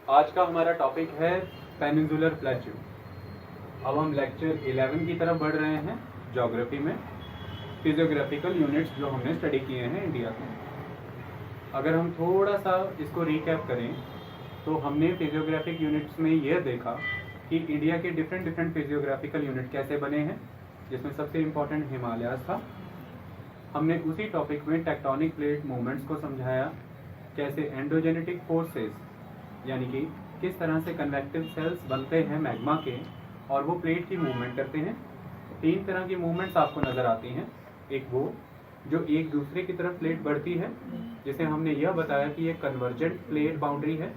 आज का हमारा टॉपिक है पेनिनसुलर प्लेट्यू। अब हम लेक्चर 11 की तरफ बढ़ रहे हैं ज्योग्राफी में, फिजियोग्राफिकल यूनिट्स जो हमने स्टडी किए हैं इंडिया में। अगर हम थोड़ा सा इसको रिकैप करें तो हमने फिजियोग्राफिक यूनिट्स में यह देखा कि इंडिया के डिफरेंट फिजियोग्राफिकल यूनिट कैसे बने हैं, जिसमें सबसे इम्पोर्टेंट हिमालयाज था। हमने उसी टॉपिक में टेक्टोनिक प्लेट मूवमेंट्स को समझाया, कैसे एंडोजेनेटिक फोर्सेस यानी कि किस तरह से कन्वेक्टिव सेल्स बनते हैं मैग्मा के और वो प्लेट की मूवमेंट करते हैं। 3 तरह की मूवमेंट्स आपको नज़र आती हैं। एक वो जो एक दूसरे की तरफ प्लेट बढ़ती है, जिसे हमने यह बताया कि ये कन्वर्जेंट प्लेट बाउंड्री है,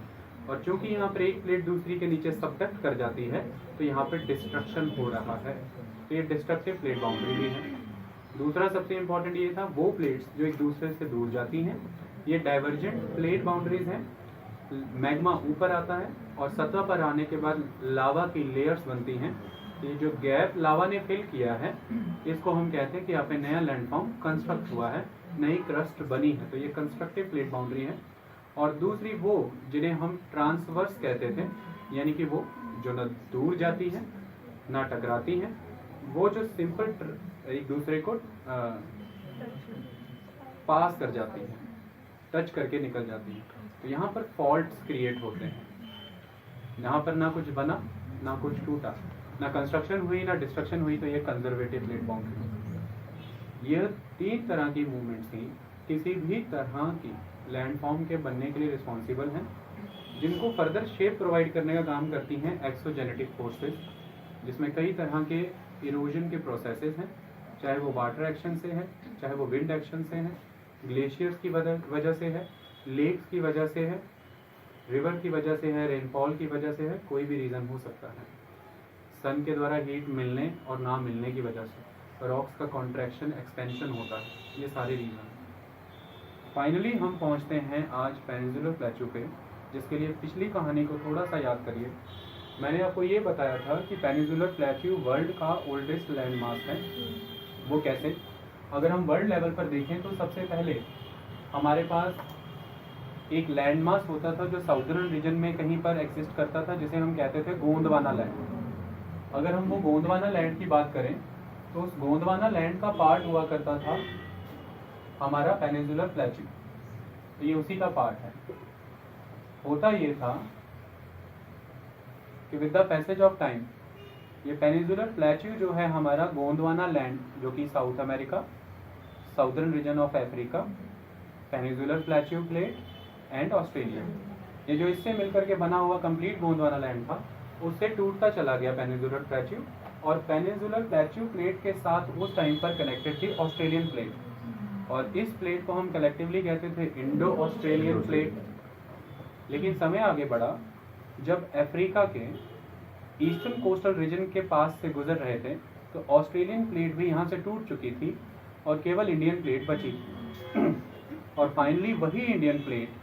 और चूंकि यहाँ पर एक प्लेट दूसरी के नीचे सबडक्ट कर जाती है तो यहाँ पर डिस्ट्रक्शन हो रहा है, तो ये डिस्ट्रक्टिव प्लेट बाउंड्री भी है। दूसरा सबसे इम्पोर्टेंट ये था, वो प्लेट्स जो एक दूसरे से दूर जाती हैं, ये डाइवर्जेंट प्लेट बाउंड्रीज हैं। मैग्मा ऊपर आता है और सतह पर आने के बाद लावा की लेयर्स बनती हैं। ये जो गैप लावा ने फिल किया है, इसको हम कहते हैं कि यहाँ पे नया लैंडफॉर्म कंस्ट्रक्ट हुआ है, नई क्रस्ट बनी है, तो ये कंस्ट्रक्टिव प्लेट बाउंड्री है। और दूसरी वो जिन्हें हम ट्रांसवर्स कहते थे, यानी कि वो जो न दूर जाती हैं ना टकराती हैं, वो जो सिंपल एक दूसरे को पास कर जाती हैं, टच करके निकल जाती हैं। तो यहाँ पर फॉल्ट्स क्रिएट होते हैं। यहाँ पर ना कुछ बना, ना कुछ टूटा, ना कंस्ट्रक्शन हुई, ना डिस्ट्रक्शन हुई, तो ये कंजर्वेटिव प्लेट बाउंड्री। यह 3 तरह की मूवमेंट्स ही किसी भी तरह की लैंडफॉर्म के बनने के लिए रिस्पॉन्सिबल हैं, जिनको फर्दर शेप प्रोवाइड करने का काम करती हैं एक्सोजेनेटिक फोर्सेस, जिसमें कई तरह के इरोजन के प्रोसेसेस हैं, चाहे वो वाटर एक्शन से है, चाहे वो विंड एक्शन से है, ग्लेशियर्स की वजह से है, लेक्स की वजह से है, रिवर की वजह से है, रेनफॉल की वजह से है, कोई भी रीज़न हो सकता है। सन के द्वारा हीट मिलने और ना मिलने की वजह से रॉक्स का कॉन्ट्रैक्शन एक्सपेंशन होता है, ये सारे रीज़न। फाइनली हम पहुंचते हैं आज पेनिनसुलर प्लेट्यू पे, जिसके लिए पिछली कहानी को थोड़ा सा याद करिए। मैंने आपको ये बताया था कि पेनिनसुलर प्लेट्यू वर्ल्ड का ओल्डेस्ट लैंडमास है। वो कैसे? अगर हम वर्ल्ड लेवल पर देखें तो सबसे पहले हमारे पास एक लैंडमास होता था जो साउदर्न रीजन में कहीं पर एग्जिस्ट करता था, जिसे हम कहते थे गोंडवाना लैंड। अगर हम वो गोंडवाना लैंड की बात करें तो उस गोंडवाना लैंड का पार्ट हुआ करता था हमारा पेनिनसुलर प्लेट्यू, तो ये उसी का पार्ट है। होता ये था कि with the passage of time ये पेनिनसुलर प्लेट्यू जो है हमारा गोंडवाना लैंड, जो कि south America, southern region of Africa, peninsular plateau plate and Australia, ये जो इससे मिलकर के बना हुआ कंप्लीट गोंडवाना लैंड था, उससे टूटता चला गया पेनिनसुलर प्लेट्यू। और पेनिनसुलर प्लेट्यू प्लेट के साथ उस टाइम पर कनेक्टेड थी ऑस्ट्रेलियन प्लेट, और इस प्लेट को हम कलेक्टिवली कहते थे इंडो ऑस्ट्रेलियन प्लेट। लेकिन समय आगे बढ़ा, जब अफ्रीका के ईस्टर्न कोस्टल रीजन के पास से गुजर रहे थे तो ऑस्ट्रेलियन प्लेट भी यहाँ से टूट चुकी थी और केवल इंडियन प्लेट बची थी। और फाइनली वही इंडियन प्लेट,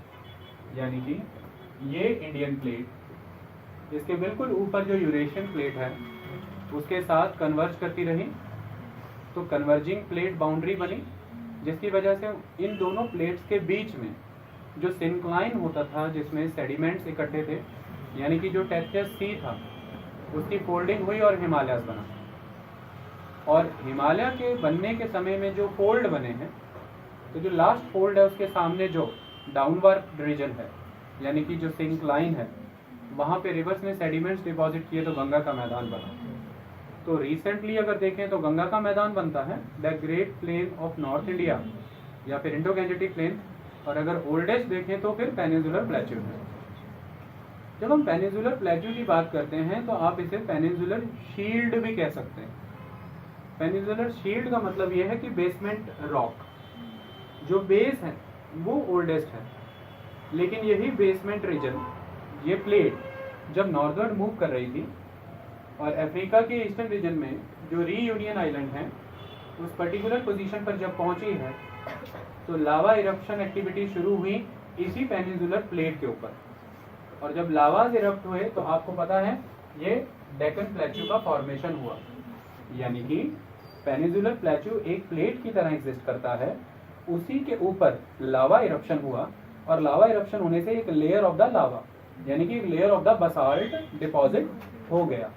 यानी कि ये इंडियन प्लेट, इसके बिल्कुल ऊपर जो यूरेशियन प्लेट है उसके साथ कन्वर्ज करती रही, तो कन्वर्जिंग प्लेट बाउंड्री बनी, जिसकी वजह से इन दोनों प्लेट्स के बीच में जो सिंक्लाइन होता था, जिसमें सेडिमेंट्स इकट्ठे थे, यानी कि जो टेथस सी था, उसकी फोल्डिंग हुई और हिमालयाज बना। और हिमालय के बनने के समय में जो फोल्ड बने हैं, तो जो लास्ट फोल्ड है उसके सामने जो डाउनवर्ड रीजन है, यानी कि जो सिंक्लाइन है, वहाँ पे रिवर्स ने सेडिमेंट्स डिपॉजिट किए तो गंगा का मैदान बना। तो रिसेंटली अगर देखें तो गंगा का मैदान बनता है the great plain of north India या फिर इंडो गैंजेटिक प्लेन, और अगर ओल्डेस्ट देखें तो फिर पेनिनसुलर प्लेट्यू है। जब हम पेनिनसुलर प्लेट्यू की बात करते हैं तो आप इसे पेनिनसुलर शील्ड भी कह सकते हैं। पेनिनसुलर शील्ड का मतलब यह है कि बेसमेंट रॉक, जो बेस है वो ओल्डेस्ट है, लेकिन यही बेसमेंट रीजन, ये प्लेट जब नॉर्दर्न मूव कर रही थी और अफ्रीका के ईस्टर्न रीजन में जो रीयूनियन आइलैंड है उस पर्टिकुलर पोजीशन पर जब पहुंची है तो लावा इरप्शन एक्टिविटी शुरू हुई इसी पेनिनसुलर प्लेट के ऊपर। और जब लावाज इरप्ट हुए तो आपको पता है ये डेक्कन प्लेट्यू का फॉर्मेशन हुआ, यानी कि पेनिनसुलर प्लेट्यू एक प्लेट की तरह एग्जिस्ट करता है, उसी के ऊपर लावा इरप्शन हुआ और लावा इरप्शन होने से एक लेयर ऑफ द लावा यानी कि layer of the basalt deposit हो गया,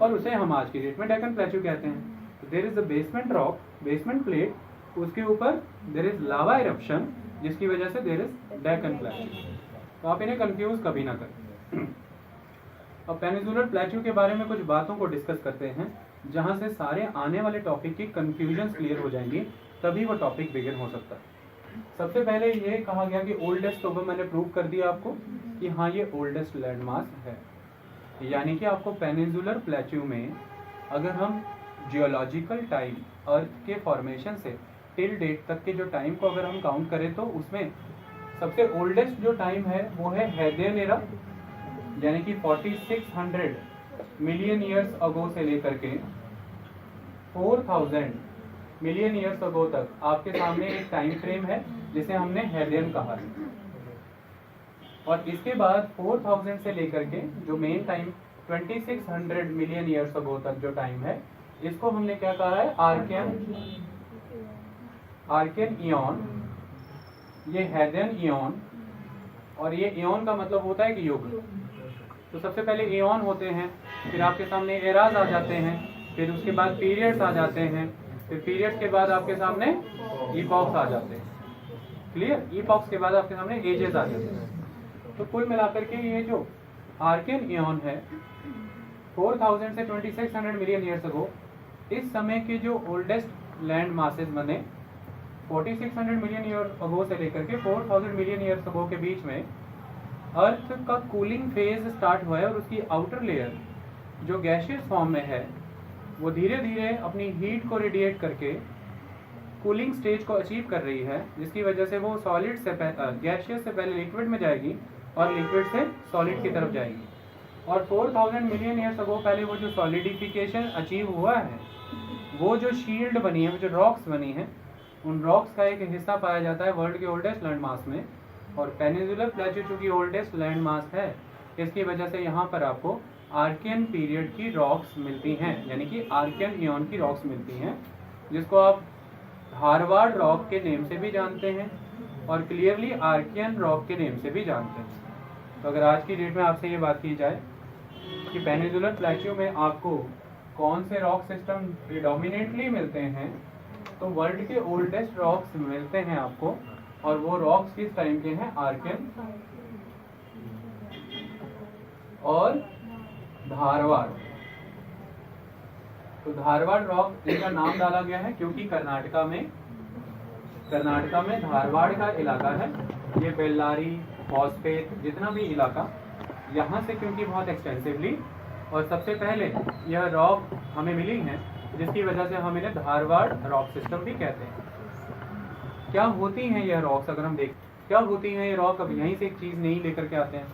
और उसे हम आज की डेट में डेक्कन प्लेट्यू कहते हैं। There is the basement rock, basement plate, उसके ऊपर देयर इज लावा इरप्शन, जिसकी वजह से देयर इज डेक्कन प्लेट्यू। तो आप इन्हें कंफ्यूज कभी ना करें। अब पेनिनसुलर प्लेट्यू के बारे में कुछ बातों को डिस्कस करते हैं, जहां से सारे आने वाले टॉपिक की कंफ्यूजन क्लियर हो जाएंगी, तभी वो टॉपिक बिगिन हो सकता है। सबसे पहले ये कहा गया कि ओल्डेस्ट, तो मैंने प्रूव कर दिया आपको कि हाँ ये ओल्डेस्ट लैंडमास है। यानी कि आपको पेनिनसुलर प्लेट्यू में अगर हम जियोलॉजिकल टाइम अर्थ के फॉर्मेशन से टिल डेट तक के जो टाइम को अगर हम काउंट करें, तो उसमें सबसे ओल्डेस्ट जो टाइम है वो है हेदियन एरा, यानी कि 4600 मिलियन ईयर्स अगो से लेकर के 4000 मिलियन ईयर्स अगो तक आपके सामने एक टाइम फ्रेम है जिसे हमने हेदियन कहा है। और इसके बाद 4000 से लेकर के जो main time 2600 million years ago तक जो टाइम है, इसको हमने क्या कहा है, आर्कियन ईयन, ये हेदियन ईयन, और ये ईयन का मतलब होता है कि युग। तो सबसे पहले ईयन होते हैं, फिर आपके सामने एराज आ जाते हैं, फिर उसके बाद पीरियड्स आ जाते हैं, फिर पीरियड्स के बाद आपके सामने ईपॉक्स आ जाते हैं। क्लियर? ईपॉक्स के बाद आपके सामने एजेस आ जाते हैं। तो कुल मिलाकर के ये जो आर्कियन ईयन है 4000 से 2600 मिलियन ईयर्स अगो, इस समय के जो ओल्डेस्ट लैंड मासेस बने 4600 मिलियन ईयर अगो से लेकर के 4000 मिलियन ईयर्स अगो के बीच में अर्थ का कूलिंग फेज स्टार्ट हुआ है, और उसकी आउटर लेयर जो गैशियस फॉर्म में है वो धीरे धीरे अपनी हीट को रेडिएट करके कूलिंग स्टेज को अचीव कर रही है, जिसकी वजह से वो सॉलिड से गैशियस से पहले लिक्विड में जाएगी और लिक्विड से सॉलिड की तरफ जाएगी। और 4000 मिलियन ईयर्स अगो पहले वो जो सॉलिडिफिकेशन अचीव हुआ है, वो जो शील्ड बनी है, वो जो रॉक्स बनी है, उन रॉक्स का एक हिस्सा पाया जाता है वर्ल्ड के ओल्डेस्ट लैंड मास में। और पेनिनसुलर प्लेट्यू चूंकि ओल्डेस्ट लैंड मास है, इसकी वजह से यहाँ पर आपको आर्कियन पीरियड की रॉक्स मिलती हैं, यानी कि आर्कियन ईयन की रॉक्स मिलती हैं, जिसको आप धारवाड़ रॉक के नेम से भी जानते हैं और क्लियरली आर्कियन रॉक के नेम से भी जानते हैं। तो अगर आज की डेट में आपसे ये बात की जाए कि पेनिनसुलर प्लेट्यू में आपको कौन से रॉक सिस्टम प्रिडोमिनेटली मिलते हैं, तो वर्ल्ड के ओल्डेस्ट रॉक्स मिलते हैं आपको, और वो रॉक्स किस टाइम के हैं, आर्कियन और धारवाड़। तो धारवाड़ रॉक इनका नाम डाला गया है क्योंकि कर्नाटका में धारवाड़ का इलाका है, ये बेल्लारी, हॉस्पेट, जितना भी इलाका, यहाँ से क्योंकि बहुत एक्सटेंसिवली और सबसे पहले यह रॉक हमें मिली है, जिसकी वजह से हम इन्हें धारवाड़ रॉक सिस्टम भी कहते हैं। क्या होती हैं यह रॉक्स, अगर हम देखें क्या होती हैं ये रॉक, अब यहीं से एक चीज़ नहीं लेकर के आते हैं।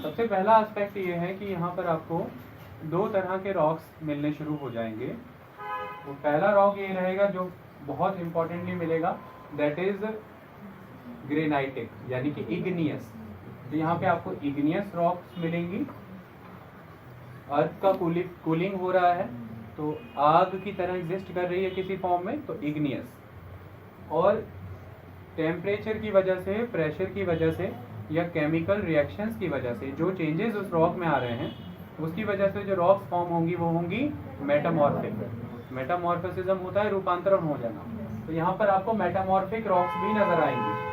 सबसे पहला एस्पेक्ट ये है कि यहाँ पर आपको दो तरह के रॉक्स मिलने शुरू हो जाएंगे। तो पहला रॉक ये रहेगा जो बहुत इंपॉर्टेंटली मिलेगा, दैट इज ग्रेनाइटिक, यानी कि इग्नियस। तो यहाँ पे आपको इग्नियस रॉक्स मिलेंगी। अर्थ का कूलिंग हो रहा है, तो आग की तरह एग्जिस्ट कर रही है किसी फॉर्म में, तो इग्नियस। और टेम्परेचर की वजह से, प्रेशर की वजह से या केमिकल रिएक्शंस की वजह से जो चेंजेस उस रॉक में आ रहे हैं, उसकी वजह से जो रॉक्स फॉर्म होंगी वो होंगी मेटामॉर्फिक। मेटामॉर्फिज्म होता है रूपांतरण हो जाना। तो यहाँ पर आपको मेटामॉर्फिक रॉक्स भी नजर आएंगे।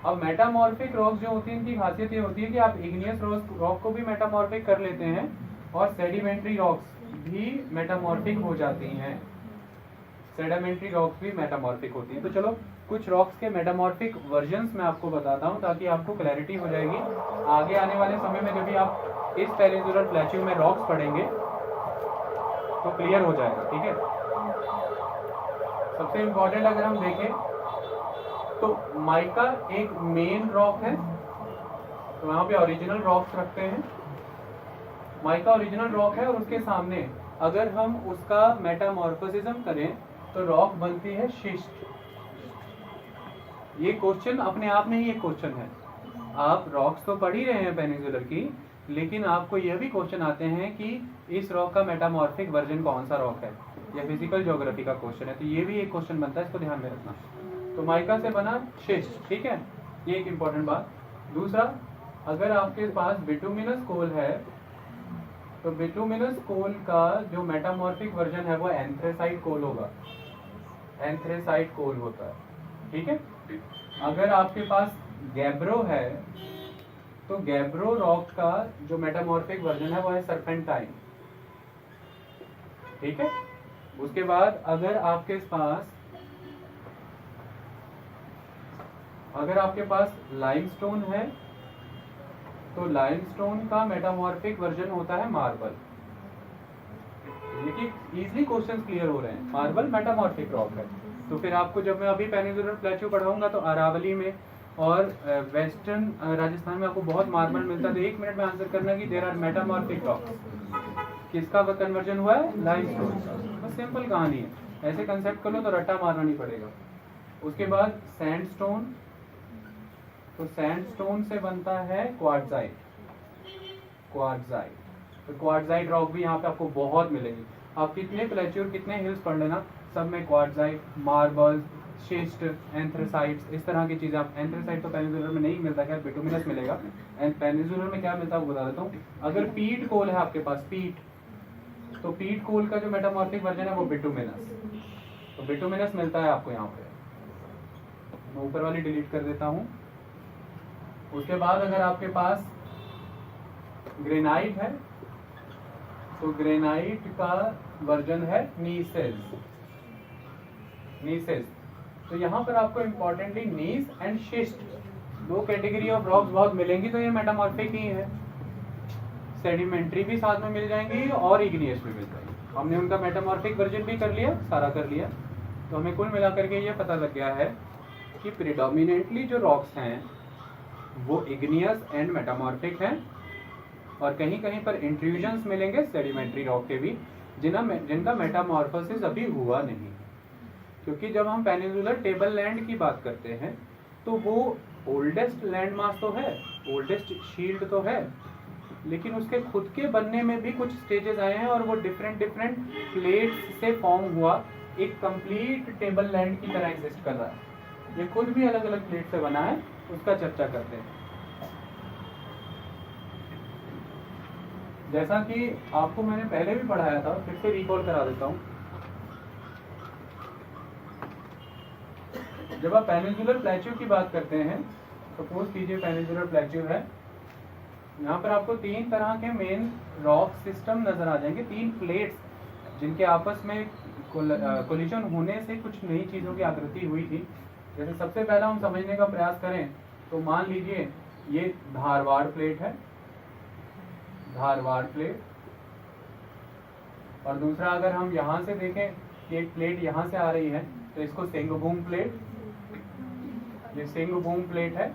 अब मेटामॉर्फिक रॉक्स जो होती हैं, इनकी खासियत ये होती है कि आप इग्नियस रॉक को भी मेटामॉर्फिक कर लेते हैं और सेडिमेंट्री रॉक्स भी मेटामॉर्फिक हो जाती हैं। सेडिमेंट्री रॉक्स भी मेटामॉर्फिक होती हैं। तो चलो कुछ रॉक्स के मेटामॉर्फिक वर्जन्स मैं आपको बताता हूँ, ताकि आपको क्लैरिटी हो जाएगी। आगे आने वाले समय में जब भी आप इस पेनिनसुलर प्लेट्यू में रॉक्स पढ़ेंगे तो क्लियर हो जाएगा, ठीक है। सबसे इम्पोर्टेंट अगर हम देखें तो माइका एक मेन रॉक है, तो वहाँ पे ओरिजिनल रॉक्स रखते हैं। माइका ओरिजिनल रॉक है और उसके सामने अगर हम उसका मेटामॉर्फोसिज्म करें तो रॉक बनती है शिस्ट। ये क्वेश्चन अपने आप में ही एक क्वेश्चन है। आप रॉक्स तो पढ़ ही रहे हैं पेनिनसुलर की, लेकिन आपको यह भी क्वेश्चन आते हैं कि इस रॉक का मेटामॉर्फिक वर्जन कौन सा रॉक है। यह फिजिकल ज्योग्राफी का क्वेश्चन है, तो ये भी एक क्वेश्चन बनता है, इसको ध्यान में रखना। तो माइका से बना शिस्ट, ठीक है, ये एक इम्पॉर्टेंट बात। दूसरा, अगर आपके पास बिटुमिनस कोल है तो बिटुमिनस कोल का जो मेटामॉर्फिक वर्जन है वो एंथ्रेसाइट कोल होगा, एंथ्रेसाइट कोल होता है, ठीक है। अगर आपके पास गैब्रो है तो गैब्रो रॉक का जो मेटामॉर्फिक वर्जन है वो है सर्पेंटाइन, ठीक है। उसके बाद अगर आपके पास लाइमस्टोन है तो लाइमस्टोन का मेटामॉर्फिक वर्जन होता है मार्बल। देखिए इजीली क्वेश्चंस क्लियर हो रहे हैं। मार्बल मेटामॉर्फिक रॉक है। तो फिर आपको जब मैं अभी पेनिनसुलर प्लेट्यू पढ़ाऊंगा तो अरावली में और वेस्टर्न राजस्थान में आपको बहुत मार्बल मिलता है। तो 1 मिनट में आंसर करना कि देयर आर मेटामॉर्फिक रॉक्स, किसका कन्वर्जन हुआ है, लाइमस्टोन का। बस सिंपल कहानी है, ऐसे कंसेप्ट कर लो तो रट्टा मारना नहीं पड़ेगा। उसके बाद सैंडस्टोन, तो सैंडस्टोन से बनता है क्वार्ट्जाइट, क्वार्ट्जाइट। तो क्वार्ट्जाइट रॉक भी यहाँ पे आपको बहुत मिलेंगे। आप कितने प्लेट्यूर कितने हिल्स पढ़ लेना, सब में क्वार्ट्जाइट, मार्बल, शिस्ट, एंथ्रेसाइट्स, इस तरह की चीजें। आप एंथ्रेसाइट तो पेनिनसुलर में नहीं मिलता, खैर बिटुमिनस मिलेगा। एंड पेनिनसुलर में क्या मिलता है वो बता देता हूँ। अगर पीट कोल है आपके पास, पीट, तो पीट कोल का जो मेटामॉर्फिक वर्जन है वो बिटुमिनस, तो बिटुमिनस मिलता है आपको यहाँ पे। मैं ऊपर वाली डिलीट कर देता हूँ। उसके बाद अगर आपके पास ग्रेनाइट है तो ग्रेनाइट का वर्जन है नीसेस, नीसेस। तो यहाँ पर आपको इंपॉर्टेंटली नीस एंड शिस्ट दो कैटेगरी ऑफ रॉक्स बहुत मिलेंगी। तो ये मेटामॉर्फिक ही है, सेडिमेंट्री भी साथ में मिल जाएंगी और इग्नियस भी मिल जाएंगी। हमने उनका मेटामॉर्फिक वर्जन भी कर लिया, सारा कर लिया। तो हमें कुल मिलाकर के ये पता लग गया है कि प्रिडोमिनेंटली जो रॉक्स हैं वो इग्नियस एंड मेटामॉर्फिक हैं, और कहीं कहीं पर इंट्रूजन्स मिलेंगे सेडिमेंट्री रॉक के भी, जिनका मेटामॉर्फोसिस अभी हुआ नहीं। क्योंकि जब हम पेनिनसुलर टेबल लैंड की बात करते हैं तो वो ओल्डेस्ट लैंड मास तो है, ओल्डेस्ट शील्ड तो है, लेकिन उसके खुद के बनने में भी कुछ स्टेजेस आए हैं और वो डिफरेंट डिफरेंट प्लेट्स से फॉर्म हुआ एक कंप्लीट टेबल लैंड की तरह एग्जिस्ट कर रहा है। ये खुद भी अलग अलग प्लेट से बना है, उसका चर्चा करते हैं। जैसा कि आपको मैंने पहले भी पढ़ाया था, फिर से रिकॉल करा देता हूँ। जब आप पेनिनसुलर प्लेट्यू की बात करते हैं, सपोज कीजिए पेनिनसुलर प्लेट्यू है, यहाँ पर आपको 3 तरह के मेन रॉक सिस्टम नजर आ जाएंगे, 3 प्लेट्स जिनके आपस में कोलिजन होने से कुछ नई चीजों की आकृति हुई थी। जैसे सबसे पहला हम समझने का प्रयास करें तो मान लीजिए ये धारवाड़ प्लेट है, धारवाड़ प्लेट, और दूसरा अगर हम यहाँ से देखें कि एक प्लेट यहाँ से आ रही है तो इसको सिंगभूम प्लेट, ये सिंगभूम प्लेट है।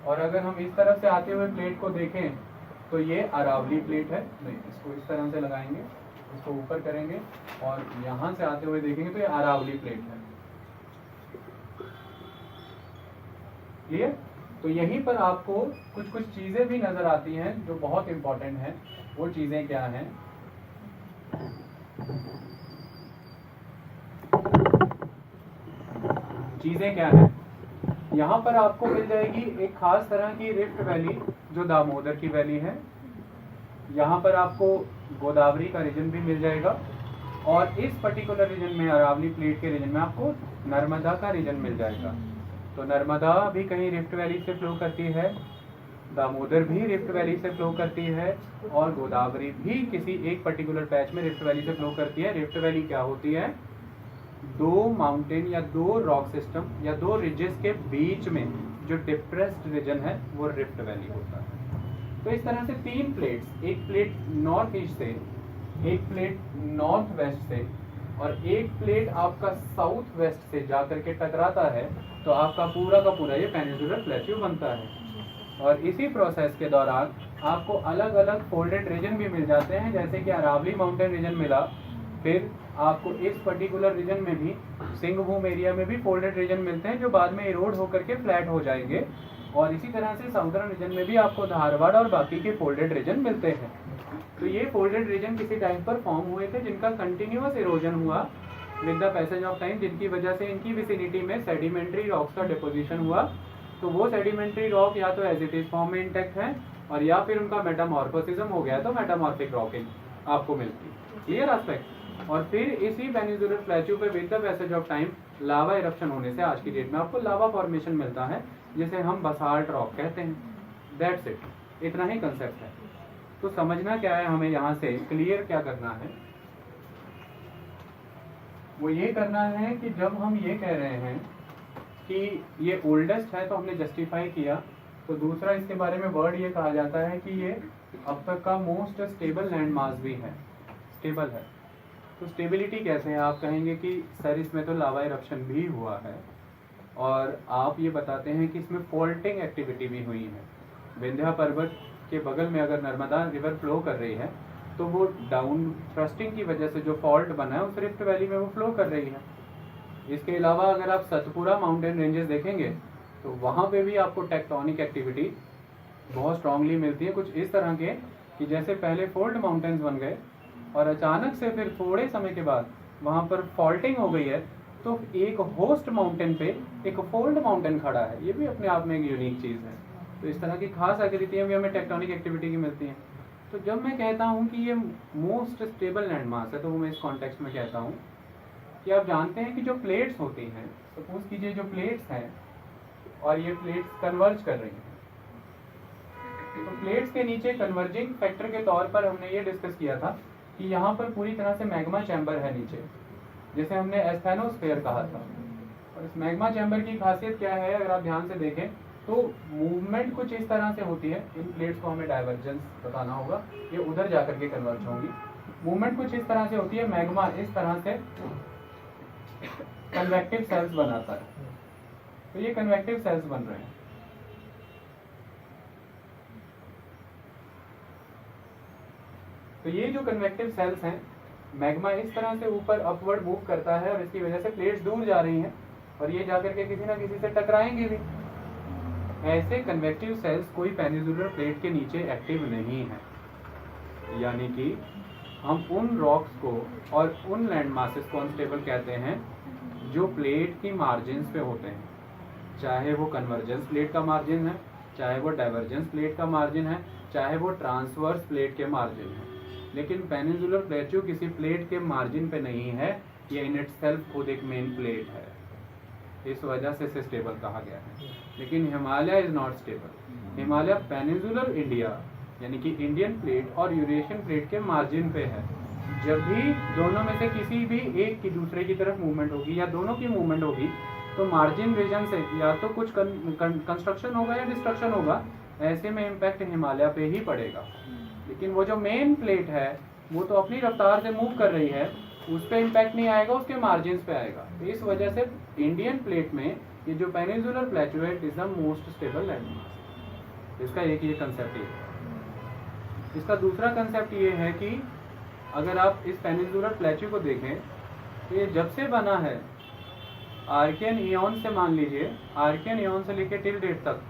और अगर हम इस तरफ से आते हुए प्लेट को देखें तो ये अरावली प्लेट है। नहीं, इसको इस तरह से लगाएंगे, इसको ऊपर करेंगे और यहाँ से आते हुए देखेंगे तो ये अरावली प्लेट है। क्लियर? तो यहीं पर आपको कुछ कुछ चीजें भी नजर आती हैं जो बहुत इंपॉर्टेंट हैं। वो चीजें क्या हैं? चीजें क्या हैं? यहाँ पर आपको मिल जाएगी एक खास तरह की रिफ्ट वैली जो दामोदर की वैली है। यहाँ पर आपको गोदावरी का रीजन भी मिल जाएगा, और इस पर्टिकुलर रीजन में अरावली प्लेट के रीजन में आपको नर्मदा का रीजन मिल जाएगा। तो नर्मदा भी कहीं रिफ्ट वैली से फ्लो करती है, दामोदर भी रिफ्ट वैली से फ्लो करती है, और गोदावरी भी किसी एक पर्टिकुलर पैच में रिफ्ट वैली से फ्लो करती है। रिफ्ट वैली क्या होती है? 2 माउंटेन या 2 रॉक सिस्टम या 2 रिजेस के बीच में जो डिप्रेस्ड रीजन है वो रिफ्ट वैली होता है। तो इस तरह से 3 प्लेट्स, एक प्लेट नॉर्थ ईस्ट से, एक प्लेट नॉर्थ वेस्ट से, और एक प्लेट आपका साउथ वेस्ट से जाकर के टकराता है, तो आपका पूरा का पूरा ये पेनिनसुलर प्लेट्यू बनता है। और इसी प्रोसेस के दौरान आपको अलग अलग फोल्डेड रीजन भी मिल जाते हैं, जैसे कि अरावली माउंटेन रीजन मिला, फिर आपको इस पर्टिकुलर रीजन में भी सिंगभूम एरिया में भी फोल्डेड रीजन मिलते हैं जो बाद में इरोड होकर के फ्लैट हो जाएंगे, और इसी तरह से साउदर्न रीजन में भी आपको धारवाड़ और बाकी के फोल्डेड रीजन मिलते हैं। तो ये फोल्डेड रीजन किसी टाइम पर फॉर्म हुए थे जिनका कंटिन्यूअस इरोजन हुआ with the passage of time, जिनकी वजह से इनकी विसिनिटी में सेडिमेंट्री रॉक्स का डिपोजिशन हुआ, तो वो सेडिमेंट्री रॉक या तो एज इट इज फॉर्म में इंटैक्ट है, और या फिर उनका मेटामॉर्फोसिज्म हो गया तो मेटामॉर्फिक रॉकिंग आपको मिलती है। Clear aspect. और फिर इसी पेनिनसुलर प्लेट्यू पे with the passage of time lava eruption होने से आज की डेट में आपको लावा फॉर्मेशन मिलता है, जिसे हम बसाल्ट रॉक कहते हैं। दैट्स इट, इतना ही कंसेप्ट है। तो समझना क्या है हमें यहाँ से, क्लियर क्या करना है, वो ये करना है कि जब हम ये कह रहे हैं कि ये ओल्डेस्ट है तो हमने जस्टिफाई किया, तो दूसरा इसके बारे में वर्ड ये कहा जाता है कि ये अब तक का मोस्ट स्टेबल लैंड मास भी है, स्टेबल है। तो स्टेबिलिटी कैसे है? आप कहेंगे कि सर इसमें तो लावा इरप्शन भी हुआ है, और आप ये बताते हैं कि इसमें फॉल्टिंग एक्टिविटी भी हुई है। विंध्या पर्वत के बगल में अगर नर्मदा रिवर फ्लो कर रही है तो वो डाउन थ्रस्टिंग की वजह से जो फॉल्ट बना है उस रिफ्ट वैली में वो फ्लो कर रही है। इसके अलावा अगर आप सतपुरा माउंटेन रेंजेस देखेंगे तो वहाँ पे भी आपको टेक्टोनिक एक्टिविटी बहुत स्ट्रांगली मिलती है, कुछ इस तरह के कि जैसे पहले फोल्ड माउंटेन्स बन गए और अचानक से फिर थोड़े समय के बाद वहाँ पर फॉल्टिंग हो गई है, तो एक होस्ट माउंटेन पे एक फोल्ड माउंटेन खड़ा है। ये भी अपने आप में एक यूनिक चीज़ है। तो इस तरह की खास आकृतियाँ भी हमें टेक्टोनिक एक्टिविटी की मिलती हैं। तो जब मैं कहता हूँ कि ये मोस्ट स्टेबल लैंड मास है, तो वो मैं इस कॉन्टेक्स्ट में कहता हूँ कि आप जानते हैं कि जो प्लेट्स होती हैं, सपोज कीजिए जो प्लेट्स हैं और ये प्लेट्स कन्वर्ज कर रही हैं, तो प्लेट्स के नीचे कन्वर्जिंग फैक्टर के तौर पर हमने ये डिस्कस किया था कि यहाँ पर पूरी तरह से मैग्मा चैम्बर है नीचे, जिसे हमने एस्थेनोस्फेयर कहा था। और इस मैग्मा चैम्बर की खासियत क्या है, अगर आप ध्यान से देखें तो मूवमेंट कुछ इस तरह से होती है। इन प्लेट्स को हमें डाइवर्जेंस बताना होगा, ये उधर जाकर के कन्वर्ज होंगी। मूवमेंट कुछ इस तरह से होती है, मैग्मा इस तरह से कन्वेक्टिव सेल्स बनाता है, तो ये कन्वेक्टिव सेल्स बन रहे हैं। तो ये जो कन्वेक्टिव सेल्स हैं, मैग्मा इस तरह से ऊपर अपवर्ड मूव करता है और इसकी वजह से प्लेट्स दूर जा रही हैं और ये जाकर के किसी ना किसी से टकराएंगे भी। ऐसे कन्वेक्टिव सेल्स कोई पेनिनसुलर प्लेट के नीचे एक्टिव नहीं है, यानी कि हम उन रॉक्स को और उन लैंड मासेस को अनस्टेबल कहते हैं जो प्लेट की मार्जिन्स पे होते हैं, चाहे वो कन्वर्जेंस प्लेट का मार्जिन है, चाहे वो डाइवर्जेंस प्लेट का मार्जिन है, चाहे वो ट्रांसवर्स प्लेट के मार्जिन है। लेकिन पेनिनसुलर प्लेट्यू किसी प्लेट के मार्जिन पे नहीं है, ये इन इटसेल्फ खुद एक मेन प्लेट है, इस वजह से इसे स्टेबल कहा गया है। लेकिन Himalaya is not stable. Himalaya peninsular India यानी कि इंडियन प्लेट और यूरेशियन प्लेट के मार्जिन पे है। जब भी दोनों में से किसी भी एक की दूसरे की तरफ मूवमेंट होगी या दोनों की मूवमेंट होगी, तो मार्जिन रीजन से या तो कुछ कंस्ट्रक्शन होगा या डिस्ट्रक्शन होगा, ऐसे में इम्पैक्ट हिमालय पे ही पड़ेगा। लेकिन वो जो मेन प्लेट है वो तो अपनी रफ्तार से मूव कर रही है, उस पर इम्पैक्ट नहीं आएगा, उसके मार्जिन पे आएगा। तो इस वजह से इंडियन प्लेट में ये जो पेनिनसुलर प्लेट्यू है, it is the most stable land mass. इसका एक ये कंसेप्ट है। इसका दूसरा कंसेप्ट ये है कि अगर आप इस पेनिनसुलर प्लेट्यू को देखें तो ये जब से बना है, आर्कियन इयॉन से मान लीजिए, आर्कियन इयॉन से लेकर टिल डेट तक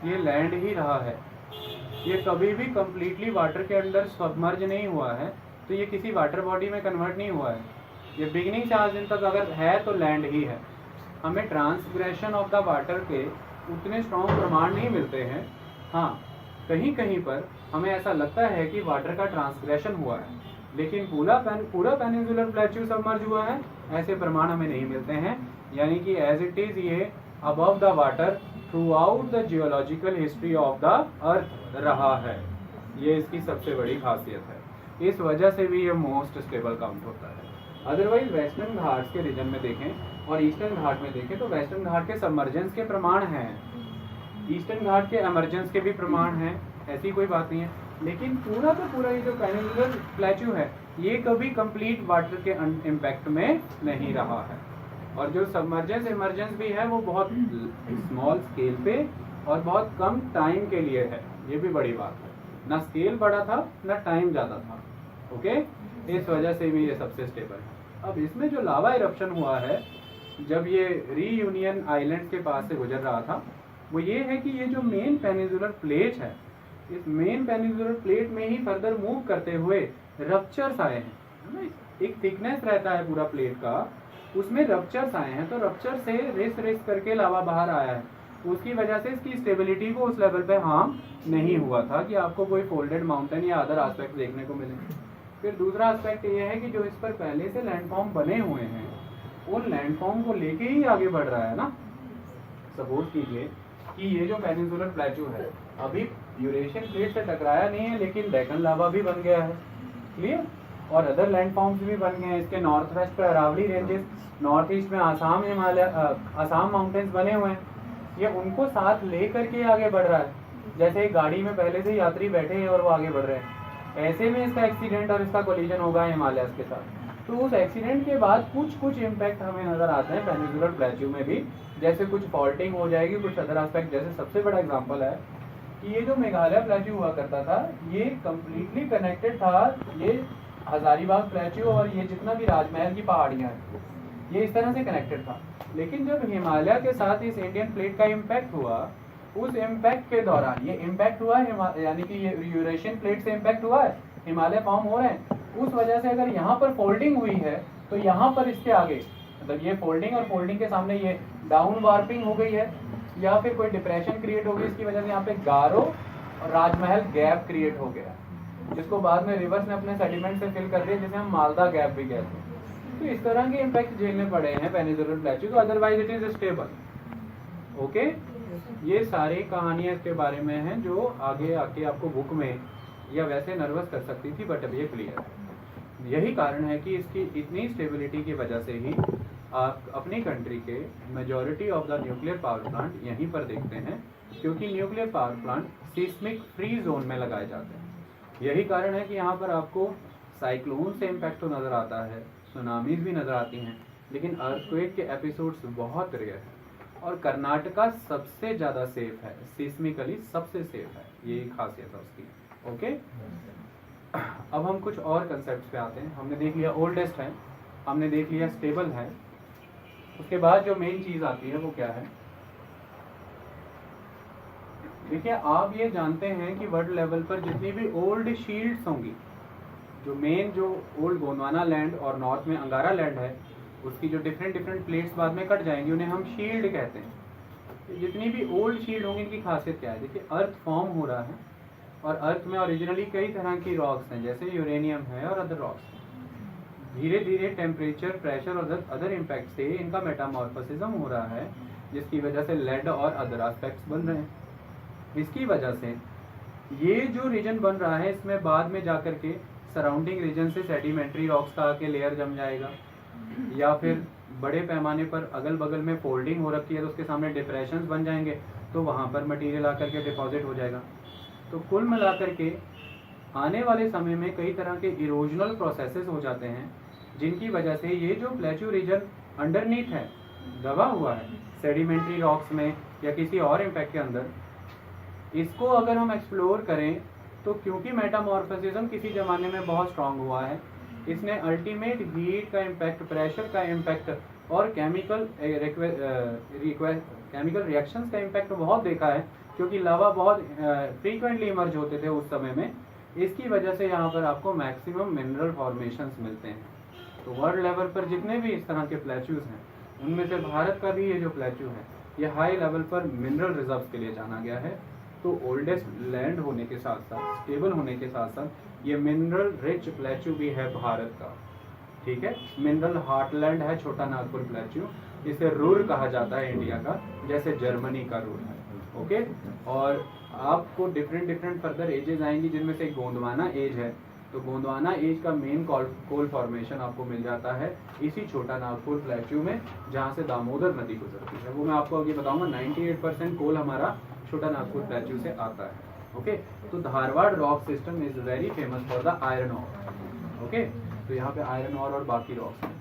ये लैंड ही रहा है। ये कभी भी कंप्लीटली वाटर के अंदर सबमर्ज नहीं हुआ है, तो ये किसी वाटर बॉडी में कन्वर्ट नहीं हुआ है। ये बिगिनिंग से आज दिन तक अगर है तो लैंड ही है। हमें ट्रांसग्रेशन ऑफ द वाटर के उतने स्ट्रॉन्ग प्रमाण नहीं मिलते हैं। हाँ, कहीं कहीं पर हमें ऐसा लगता है कि वाटर का ट्रांसग्रेशन हुआ है, लेकिन पूरा पेनिनसुलर प्लेट्यू सबमर्ज हुआ है, ऐसे प्रमाण हमें नहीं मिलते हैं। यानी कि एज इट इज ये above the water through out the geological history of the earth रहा है। ये इसकी सबसे बड़ी खासियत है। इस वजह से भी ये मोस्ट स्टेबल काउंट होता है। अदरवाइज वेस्टर्न घाट्स के रीजन में देखें और ईस्टर्न घाट में देखें तो वेस्टर्न घाट के सबमर्जेंस के प्रमाण हैं, ईस्टर्न घाट के एमर्जेंस के भी प्रमाण हैं, ऐसी कोई बात नहीं है। लेकिन पूरा का पूरा ये जो पेनिनसुलर प्लेट्यू है, ये कभी कंप्लीट वाटर के इम्पैक्ट में नहीं रहा है। और जो सबमर्जेंस इमर्जेंस भी है वो बहुत स्मॉल स्केल पे और बहुत कम टाइम के लिए है। ये भी बड़ी बात है, ना स्केल बड़ा था ना टाइम ज़्यादा था। ओके, इस वजह से भी ये सबसे स्टेबल है। अब इसमें जो लावा इरप्शन हुआ है जब ये रीयूनियन आइलैंड्स के पास से गुजर रहा था, वो ये है कि ये जो मेन पेनिनसुलर प्लेट है, इस मेन पेनिनसुलर प्लेट में ही फर्दर मूव करते हुए रप्चर्स आए हैं। एक थिकनेस रहता है पूरा प्लेट का, उसमें रप्चर्स आए हैं, तो रप्चर से रेस करके लावा बाहर आया है। उसकी वजह से इसकी स्टेबिलिटी को उस लेवल पे हार्म नहीं हुआ था कि आपको कोई फोल्डेड माउंटेन या अदर एस्पेक्ट देखने को मिले। फिर दूसरा एस्पेक्ट ये है कि जो इस पर पहले से लैंडफॉर्म बने हुए हैं उन लैंडफॉर्म को लेके ही आगे बढ़ रहा है ना। सपोज कीजिए कि ये जो पेनिनसुलर प्लेटू है अभी यूरेशियन प्लेट से टकराया नहीं है, लेकिन डेक्कन लावा भी बन गया है, क्लियर, और अदर लैंडफॉर्म्स भी बन गए हैं। इसके नॉर्थ वेस्ट पे अरावली रेंजेस, नॉर्थ ईस्ट में आसाम हिमालय आसाम माउंटेन्स बने हुए हैं, ये उनको साथ ले करके आगे बढ़ रहा है। जैसे एक गाड़ी में पहले से यात्री बैठे हैं और वो आगे बढ़ रहे हैं, ऐसे में इसका एक्सीडेंट और इसका कोलिजन होगा हिमालयस के साथ। तो उस एक्सीडेंट के बाद कुछ इम्पैक्ट हमें नजर आते हैं पेनिनसुलर प्लेटू में भी, जैसे कुछ फॉल्टिंग हो जाएगी, कुछ अदर एस्पेक्ट। जैसे सबसे बड़ा एग्जांपल है कि ये जो मेघालय प्लेटू हुआ करता था ये कम्प्लीटली कनेक्टेड था, ये हजारीबाग प्लेटू और ये जितना भी राजमहल की पहाड़ियाँ हैं ये इस तरह से कनेक्टेड था। लेकिन जब हिमालय के साथ इस इंडियन प्लेट का इम्पैक्ट हुआ, उस इम्पैक्ट के दौरान ये इम्पैक्ट हुआ है, यानी कि ये यूरेशियन प्लेट से इम्पैक्ट हुआ है, हिमालय फॉर्म हो रहे हैं, उस वजह से अगर यहाँ पर फोल्डिंग हुई है तो यहाँ पर इसके आगे मतलब ये फोल्डिंग और फोल्डिंग के सामने ये डाउन वार्पिंग हो गई है या फिर कोई डिप्रेशन क्रिएट हो गई, इसकी वजह से यहाँ पे गारो और राजमहल गैप क्रिएट हो गया, जिसको बाद में रिवर्स ने अपने सेडिमेंट से फिल कर दिया, जिसे हम मालदा गैप भी कहते हैं। तो इस तरह के इम्पैक्ट झेलने पड़े हैं पेनिनसुलर प्लेटू, तो otherwise it is stable. Okay, ये सारी कहानियां इसके बारे में हैं जो आगे आके आपको बुक में या वैसे नर्वस कर सकती थी, बट अब ये क्लियर है। यही कारण है कि इसकी इतनी स्टेबिलिटी की वजह से ही आप अपनी कंट्री के majority of the nuclear power plant यहीं पर देखते हैं, क्योंकि nuclear power plant seismic free zone में लगाए जाते हैं। यही कारण है कि यहाँ पर आपको साइक्लोन से इम्पैक्ट तो नज़र आता है, सुनामीज भी नज़र आती हैं, लेकिन अर्थक्वेक के एपिसोड्स बहुत रेयर हैं। और कर्नाटका सबसे ज़्यादा सेफ है, सिस्मिकली सबसे सेफ है, ये खासियत है उसकी। ओके, अब हम कुछ और कंसेप्ट पे आते हैं। हमने देख लिया ओल्डेस्ट है, हमने देख लिया स्टेबल है, उसके बाद जो मेन चीज़ आती है वो क्या है? देखिए, आप ये जानते हैं कि वर्ल्ड लेवल पर जितनी भी ओल्ड शील्ड्स होंगी, जो मेन जो ओल्ड गोंडवाना लैंड और नॉर्थ में अंगारा लैंड है, उसकी जो डिफरेंट प्लेट्स बाद में कट जाएंगी, उन्हें हम शील्ड कहते हैं। तो जितनी भी ओल्ड शील्ड होंगी, इनकी खासियत क्या है? देखिए, अर्थ फॉर्म हो रहा है और अर्थ में ओरिजिनली कई तरह की रॉक्स हैं, जैसे यूरेनियम है और अदर रॉक्स। धीरे धीरे टेम्परेचर, प्रेशर और अदर इम्पैक्ट से इनका मेटामॉर्फोसिज्म हो रहा है, जिसकी वजह से लेड और अदर एस्पेक्ट्स बन रहे हैं। इसकी वजह से ये जो रीजन बन रहा है, इसमें बाद में जाकर के सराउंडिंग रीजन से सेडिमेंट्री रॉक्स का आके लेयर जम जाएगा, या फिर बड़े पैमाने पर अगल बगल में फोल्डिंग हो रखी है तो उसके सामने डिप्रेशंस बन जाएंगे, तो वहाँ पर मटेरियल आकर के डिपॉजिट हो जाएगा। तो कुल मिलाकर के आने वाले समय में कई तरह के इरोजनल प्रोसेसेस हो जाते हैं, जिनकी वजह से ये जो प्लेटू रीजन अंडरनीथ है, दबा हुआ है सेडिमेंट्री रॉक्स में या किसी और इम्पैक्ट के अंदर, इसको अगर हम एक्सप्लोर करें तो क्योंकि मेटामॉर्फोसिज्म किसी ज़माने में बहुत स्ट्रांग हुआ है, इसने अल्टीमेट हीट का इम्पैक्ट, प्रेशर का इम्पैक्ट और केमिकल रिएक्शंस का इम्पैक्ट बहुत देखा है, क्योंकि लावा बहुत फ्रीक्वेंटली इमर्ज होते थे उस समय में। इसकी वजह से यहाँ पर आपको मैक्सिमम मिनरल फॉर्मेशंस मिलते हैं। तो वर्ल्ड लेवल पर जितने भी इस तरह के प्लेटूज हैं, उनमें से भारत का भी ये जो प्लेटू है, ये हाई लेवल पर मिनरल रिजर्व्स के लिए जाना गया है। तो ओल्डेस्ट लैंड होने के साथ साथ, स्टेबल होने के साथ साथ, ये मिनरल रिच प्लेटू भी है भारत का। ठीक है, मिनरल हार्टलैंड है छोटा नागपुर प्लेटू, इसे रूर कहा जाता है इंडिया का, जैसे जर्मनी का रूर है। ओके, और आपको डिफरेंट फर्दर एजेस आएंगी, जिनमें से गोंडवाना एज है। तो गोंडवाना एज का मेन कोल फॉर्मेशन आपको मिल जाता है इसी छोटा नागपुर प्लेटू में, जहाँ से दामोदर नदी गुजरती है। वो मैं आपको आगे बताऊंगा। 98% कोल हमारा छोटा नागपुर प्लेटू से आता है। ओके, तो Dharwad rock system is very famous for the iron or. Okay, तो यहाँ पे आयरन और बाकी रॉक्स हैं।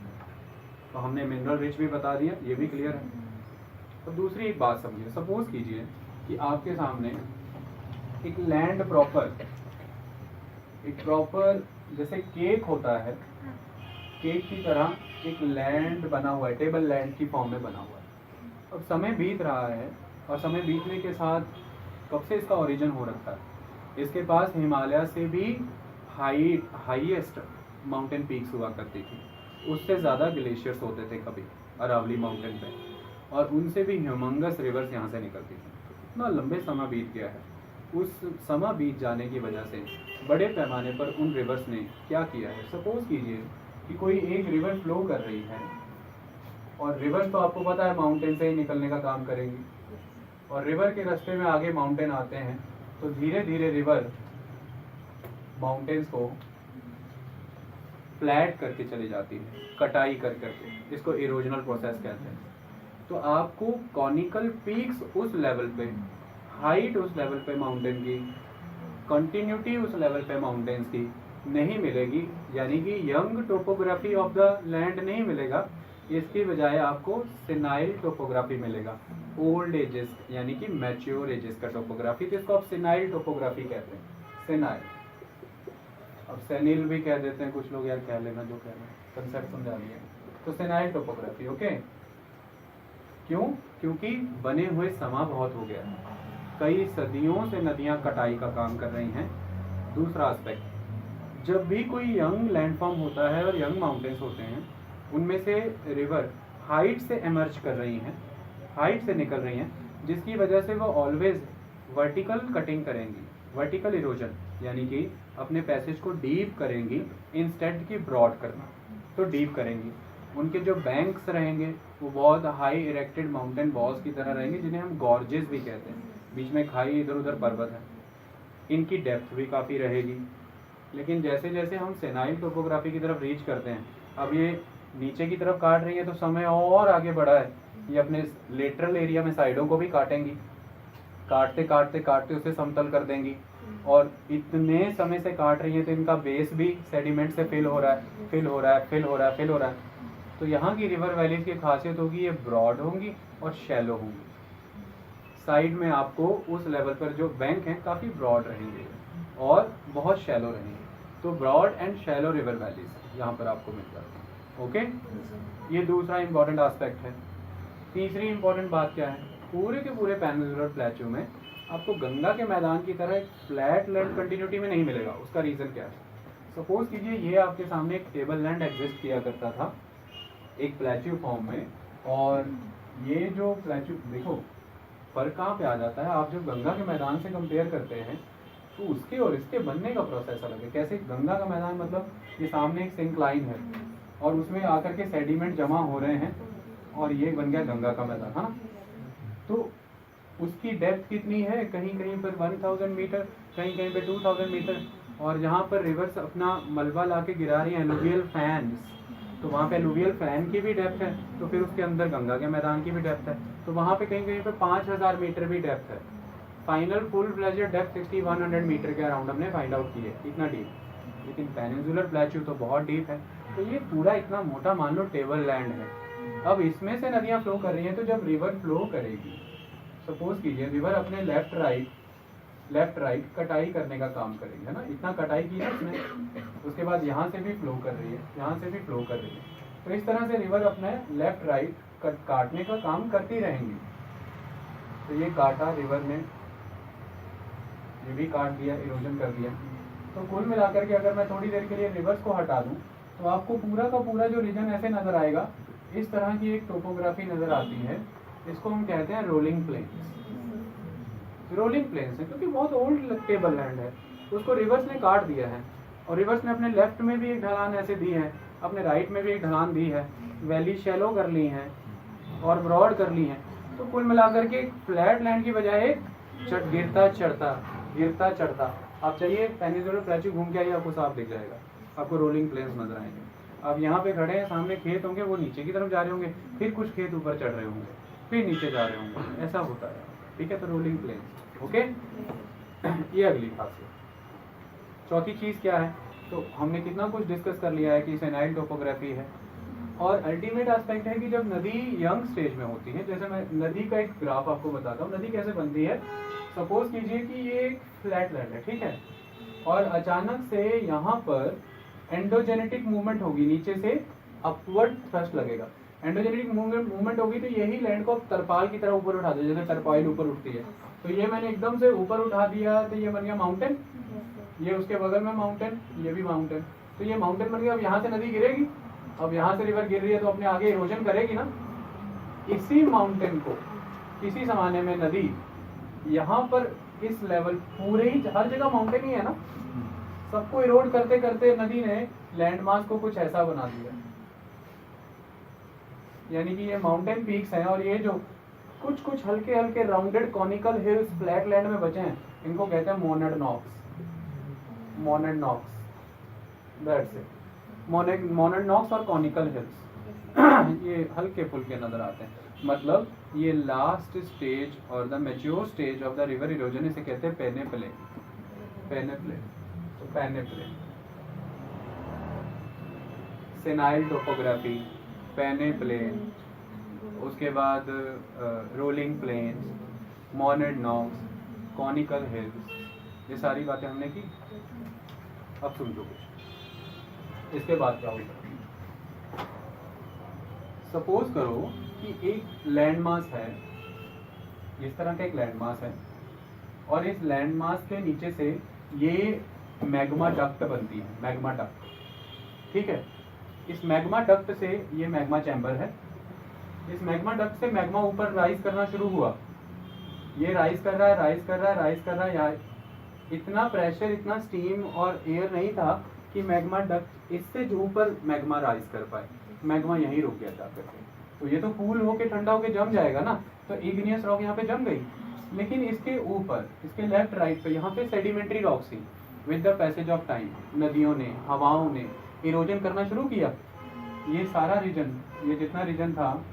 तो हमने मिनरल रिच भी बता दिया, ये भी क्लियर है। तो दूसरी एक बात समझिए, सपोज कीजिए कि आपके सामने एक लैंड प्रॉपर जैसे केक होता है, केक की तरह एक लैंड बना हुआ है, टेबल लैंड की फॉर्म में बना हुआ है। अब समय बीत रहा है और समय बीतने के साथ कब से इसका ओरिजिन हो रखा है, इसके पास हिमालय से भी हाईएस्ट माउंटेन पीक्स हुआ करती थी, उससे ज़्यादा ग्लेशियर्स होते थे कभी अरावली माउंटेन पे। और उनसे भी ह्यूमंगस रिवर्स यहाँ से निकलती थी। इतना लंबे समय बीत गया है, उस समय बीत जाने की वजह से बड़े पैमाने पर उन रिवर्स ने क्या किया है। सपोज कीजिए कि कोई एक रिवर फ्लो कर रही है, और रिवर तो आपको पता है माउंटेन से ही निकलने का काम करेगी, और रिवर के रास्ते में आगे माउंटेन आते हैं, तो धीरे धीरे रिवर माउंटेन्स को फ्लैट करके चली जाती है, कटाई कर करके, इसको इरोजनल प्रोसेस कहते हैं। तो आपको कॉनिकल पीक्स उस लेवल पे, हाइट उस लेवल पे माउंटेन की, कंटिन्यूटी उस लेवल पे माउंटेन्स की नहीं मिलेगी, यानी कि young topography of the land नहीं मिलेगा। इसकी बजाय आपको सिनाइल टोपोग्राफी मिलेगा, ओल्ड एजेस यानी कि मैच्योर एजेस का टोपोग्राफी, जिसको आप सिनाइल टोपोग्राफी कहते हैं। सिनाइल, अब सेनिल भी कह देते हैं कुछ लोग, यार कह लेना जो कह रहे हैं, कंसेप्ट समझा दिया। तो सिनाइल टोपोग्राफी, ओके। क्यों? क्योंकि बने हुए समा बहुत हो गया, कई सदियों से नदियां कटाई का काम कर रही हैं। दूसरा एस्पेक्ट, जब भी कोई यंग लैंडफॉर्म होता है और यंग माउंटेन्स होते हैं, उनमें से रिवर हाइट से एमर्ज कर रही हैं, हाइट से निकल रही हैं, जिसकी वजह से वो ऑलवेज वर्टिकल कटिंग करेंगी, वर्टिकल इरोजन, यानी कि अपने पैसेज को डीप करेंगी इंस्टेड की ब्रॉड करना। तो डीप करेंगी, उनके जो बैंक्स रहेंगे वो बहुत हाई इरेक्टेड माउंटेन वॉल्स की तरह रहेंगे, जिन्हें हम गॉर्जेस भी कहते हैं। बीच में खाई, इधर उधर पर्वत है, इनकी डेप्थ भी काफ़ी रहेगी। लेकिन जैसे जैसे हम सेनाइल टोपोग्राफी की तरफ रीच करते हैं, अब ये नीचे की तरफ काट रही है तो समय और आगे बढ़ा है, ये अपने लेटरल एरिया में साइडों को भी काटेंगी, काटते काटते काटते उसे समतल कर देंगी, और इतने समय से काट रही है तो इनका बेस भी सेडिमेंट से फिल हो रहा है, फिल हो रहा है, फिल हो रहा है, फिल हो रहा है। तो यहाँ की रिवर वैलीज की खासियत होगी, ये ब्रॉड होंगी और शैलो होंगी। साइड में आपको उस लेवल पर जो बैंक हैं काफ़ी ब्रॉड रहेंगे और बहुत शैलो रहेंगे। तो broad and shallow river valleys यहाँ पर आपको मिल जाती हैं, ओके। ये दूसरा इंपॉर्टेंट एस्पेक्ट है। तीसरी इंपॉर्टेंट बात क्या है, पूरे के पूरे पेनिनसुलर प्लेटो में आपको गंगा के मैदान की तरह एक फ्लैट लैंड कंटिन्यूटी में नहीं मिलेगा। उसका रीज़न क्या है? सपोज कीजिए ये आपके सामने एक टेबल लैंड एग्जिस्ट किया करता था एक प्लेट्यू फॉर्म में, और ये जो प्लेट्यू, देखो फर्क कहाँ पे आ जाता है, आप जब गंगा के मैदान से कंपेयर करते हैं तो उसके और इसके बनने का प्रोसेस अलग है। कैसे? गंगा का मैदान मतलब ये सामने एक सिंक लाइन है और उसमें आकर के सेडिमेंट जमा हो रहे हैं और ये बन गया गंगा का मैदान, है ना। तो उसकी डेप्थ कितनी है? कहीं कहीं पर 1000 मीटर, कहीं कहीं पे 2000 मीटर, और जहाँ पर रिवर्स अपना मलबा ला के गिरा रही हैं एलुवियल फैन्स, तो वहाँ पे एलुवियल फैन की भी डेप्थ है, तो फिर उसके अंदर गंगा के मैदान की भी डेप्थ है, तो वहाँ पे कहीं कहीं पे 5000 मीटर भी डेप्थ है। Final full fledged depth 6100 metre के अराउंड हमने फाइंड आउट की है, इतना डीप। लेकिन पेनिनसुलर प्लेट्यू तो बहुत डीप है। तो ये पूरा इतना मोटा मान लो टेबल लैंड है। अब इसमें से नदियाँ फ्लो कर रही हैं, तो जब रिवर फ्लो करेगी, सपोज कीजिए रिवर अपने लेफ्ट राइट कटाई करने का काम करेगी, है ना। इतना कटाई की है उसने, उसके बाद यहाँ से भी फ्लो कर रही है, यहाँ से भी फ्लो कर रही है। तो इस तरह से रिवर अपने लेफ्ट राइट काटने का काम करती रहेंगी। तो ये काटा रिवर ने, ये भी काट दिया, इरोजन कर दिया। तो कुल मिलाकर के अगर मैं थोड़ी देर के लिए रिवर्स को हटा दूं तो आपको पूरा का पूरा जो रीजन ऐसे नजर आएगा। इस तरह की एक टोपोग्राफी नजर आती है, इसको हम कहते हैं रोलिंग प्लेन्स। रोलिंग प्लेन्स है क्योंकि बहुत ओल्ड टेबल लैंड है, उसको रिवर्स ने काट दिया है, और रिवर्स ने अपने लेफ्ट में भी एक ढलान ऐसे दी है, अपने राइट में भी एक ढलान दी है, वैली शैलो कर ली हैं और ब्रॉड कर ली हैं। तो कुल मिलाकर के फ्लैट लैंड की बजाय एक गिरता चढ़ता आप चाहिए पेनिनसुलर प्लेट्यू घूम के आइए, आपको साफ दिख जाएगा, आपको रोलिंग प्लेन्स नजर आएंगे। आप यहाँ पे खड़े हैं, सामने खेत होंगे, वो नीचे की तरफ जा रहे होंगे, फिर कुछ खेत ऊपर चढ़ रहे होंगे, फिर नीचे जा रहे होंगे, ऐसा होता है, ठीक है। तो रोलिंग प्लेन्स, ओके। ये अगली खासियत। चौथी चीज़ क्या है? तो हमने कितना कुछ डिस्कस कर लिया है कि सेनाइल टोपोग्राफी है, और अल्टीमेट एस्पेक्ट है कि जब नदी यंग स्टेज में होती है, जैसे मैं नदी का एक ग्राफ आपको बताता हूँ, नदी कैसे बनती है। सपोज कीजिए कि ये एक फ्लैट लैंड है, ठीक है, और अचानक से यहाँ पर एंडोजेनेटिक मूवमेंट होगी, नीचे से अपवर्ड थ्रस्ट लगेगा। एंडोजेनेटिक मूवमेंट होगी तो यही लैंड को तरपाल की तरह ऊपर उठा दे, जैसे तरपाल ऊपर उठती है। तो ये मैंने एकदम से ऊपर उठा दिया तो ये बन गया माउंटेन, ये उसके बगल में माउंटेन, ये भी माउंटेन, तो ये माउंटेन बन गया। अब यहाँ से नदी गिरेगी, अब यहाँ से रिवर गिर रही है तो अपने आगे इरोजन करेगी ना, इसी माउंटेन को किसी जमाने में नदी यहाँ पर इस लेवल पूरे ही हर जगह माउंटेन ही है ना, सबको इरोड करते करते नदी ने लैंडमास को कुछ ऐसा बना दिया। यानी कि ये माउंटेन पीक्स हैं और ये जो कुछ कुछ हल्के हल्के rounded conical hills flat land में बचे हैं, इनको कहते हैं monadnocks. That's it, monadnocks और कॉनिकल हिल्स ये हल्के फुल्के नजर आते हैं। मतलब ये लास्ट स्टेज और the mature stage of the river erosion, इसे कहते हैं पेनेप्ले। सेनाइल टोपोग्राफी, पेनेप्लेन, उसके बाद rolling plains, monadnocks, conical hills, ये सारी बातें हमने की। अब सुन लो कुछ, इसके बाद क्या होगा। सपोज करो कि एक लैंडमास है, इस तरह का एक लैंडमास है, और इस लैंडमास के नीचे से ये मैग्मा डक्ट बनती है, मैग्मा डक्ट। ठीक है, इस मैग्मा डक्ट से ये मैग्मा चैम्बर है। इस मैग्मा डक्ट से मैग्मा ऊपर राइज करना शुरू हुआ, ये राइज कर रहा है यार। इतना प्रेशर, इतना स्टीम और एयर नहीं था कि मैग्मा डक्ट इससे जो ऊपर मैग्मा राइज कर पाए, मैग्मा यहीं रुक गया जाकर के। तो ये तो कूल होके ठंडा होके जम जाएगा ना, तो इग्नियस रॉक यहाँ पे जम गई। लेकिन इसके ऊपर, इसके लेफ्ट राइट पे यहाँ पे सेडिमेंट्री रॉक्स थी। With the passage of time नदियों ने, हवाओं ने इरोजन करना शुरू किया। ये सारा रीजन, ये जितना रीजन था,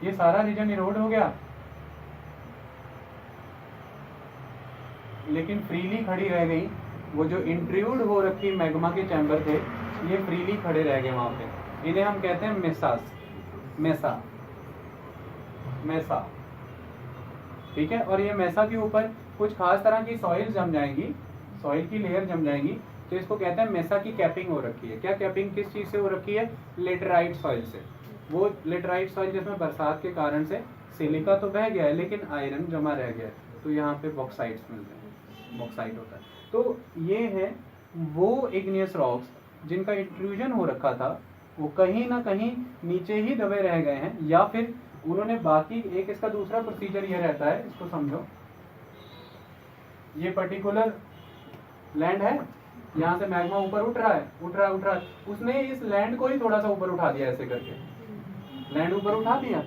ये सारा रीजन इरोड हो गया, लेकिन फ्रीली खड़ी रह गई। वो जो इंट्रूड हो रखी मैग्मा के चैम्बर थे, ये फ्रीली खड़े रह गए वहां पे। इन्हें हम कहते हैं मेसा। ठीक है, और ये मेसा के ऊपर कुछ खास तरह की सॉइल जम जाएंगी, सॉइल की लेयर जम जाएंगी, तो इसको कहते हैं मेसा की कैपिंग हो रखी है। क्या कैपिंग किस चीज से हो रखी है? लेटराइट सॉइल से। वो लेटराइट सॉइल जिसमें बरसात के कारण से सिलिका तो बह गया है, लेकिन आयरन जमा रह गया है, तो यहाँ पे बॉक्साइट्स मिलते हैं, बॉक्साइट होता है। तो ये है वो इग्नियस रॉक्स जिनका इंट्रूजन हो रखा था, वो कहीं ना कहीं नीचे ही दबे रह गए हैं, या फिर उन्होंने बाकी एक, इसका दूसरा प्रोसीजर ये रहता है, इसको समझो। ये पर्टिकुलर लैंड है, यहाँ से मैग्मा ऊपर उठ रहा है, उसने इस लैंड को ही थोड़ा सा ऊपर उठा दिया, ऐसे करके लैंड ऊपर उठा दिया।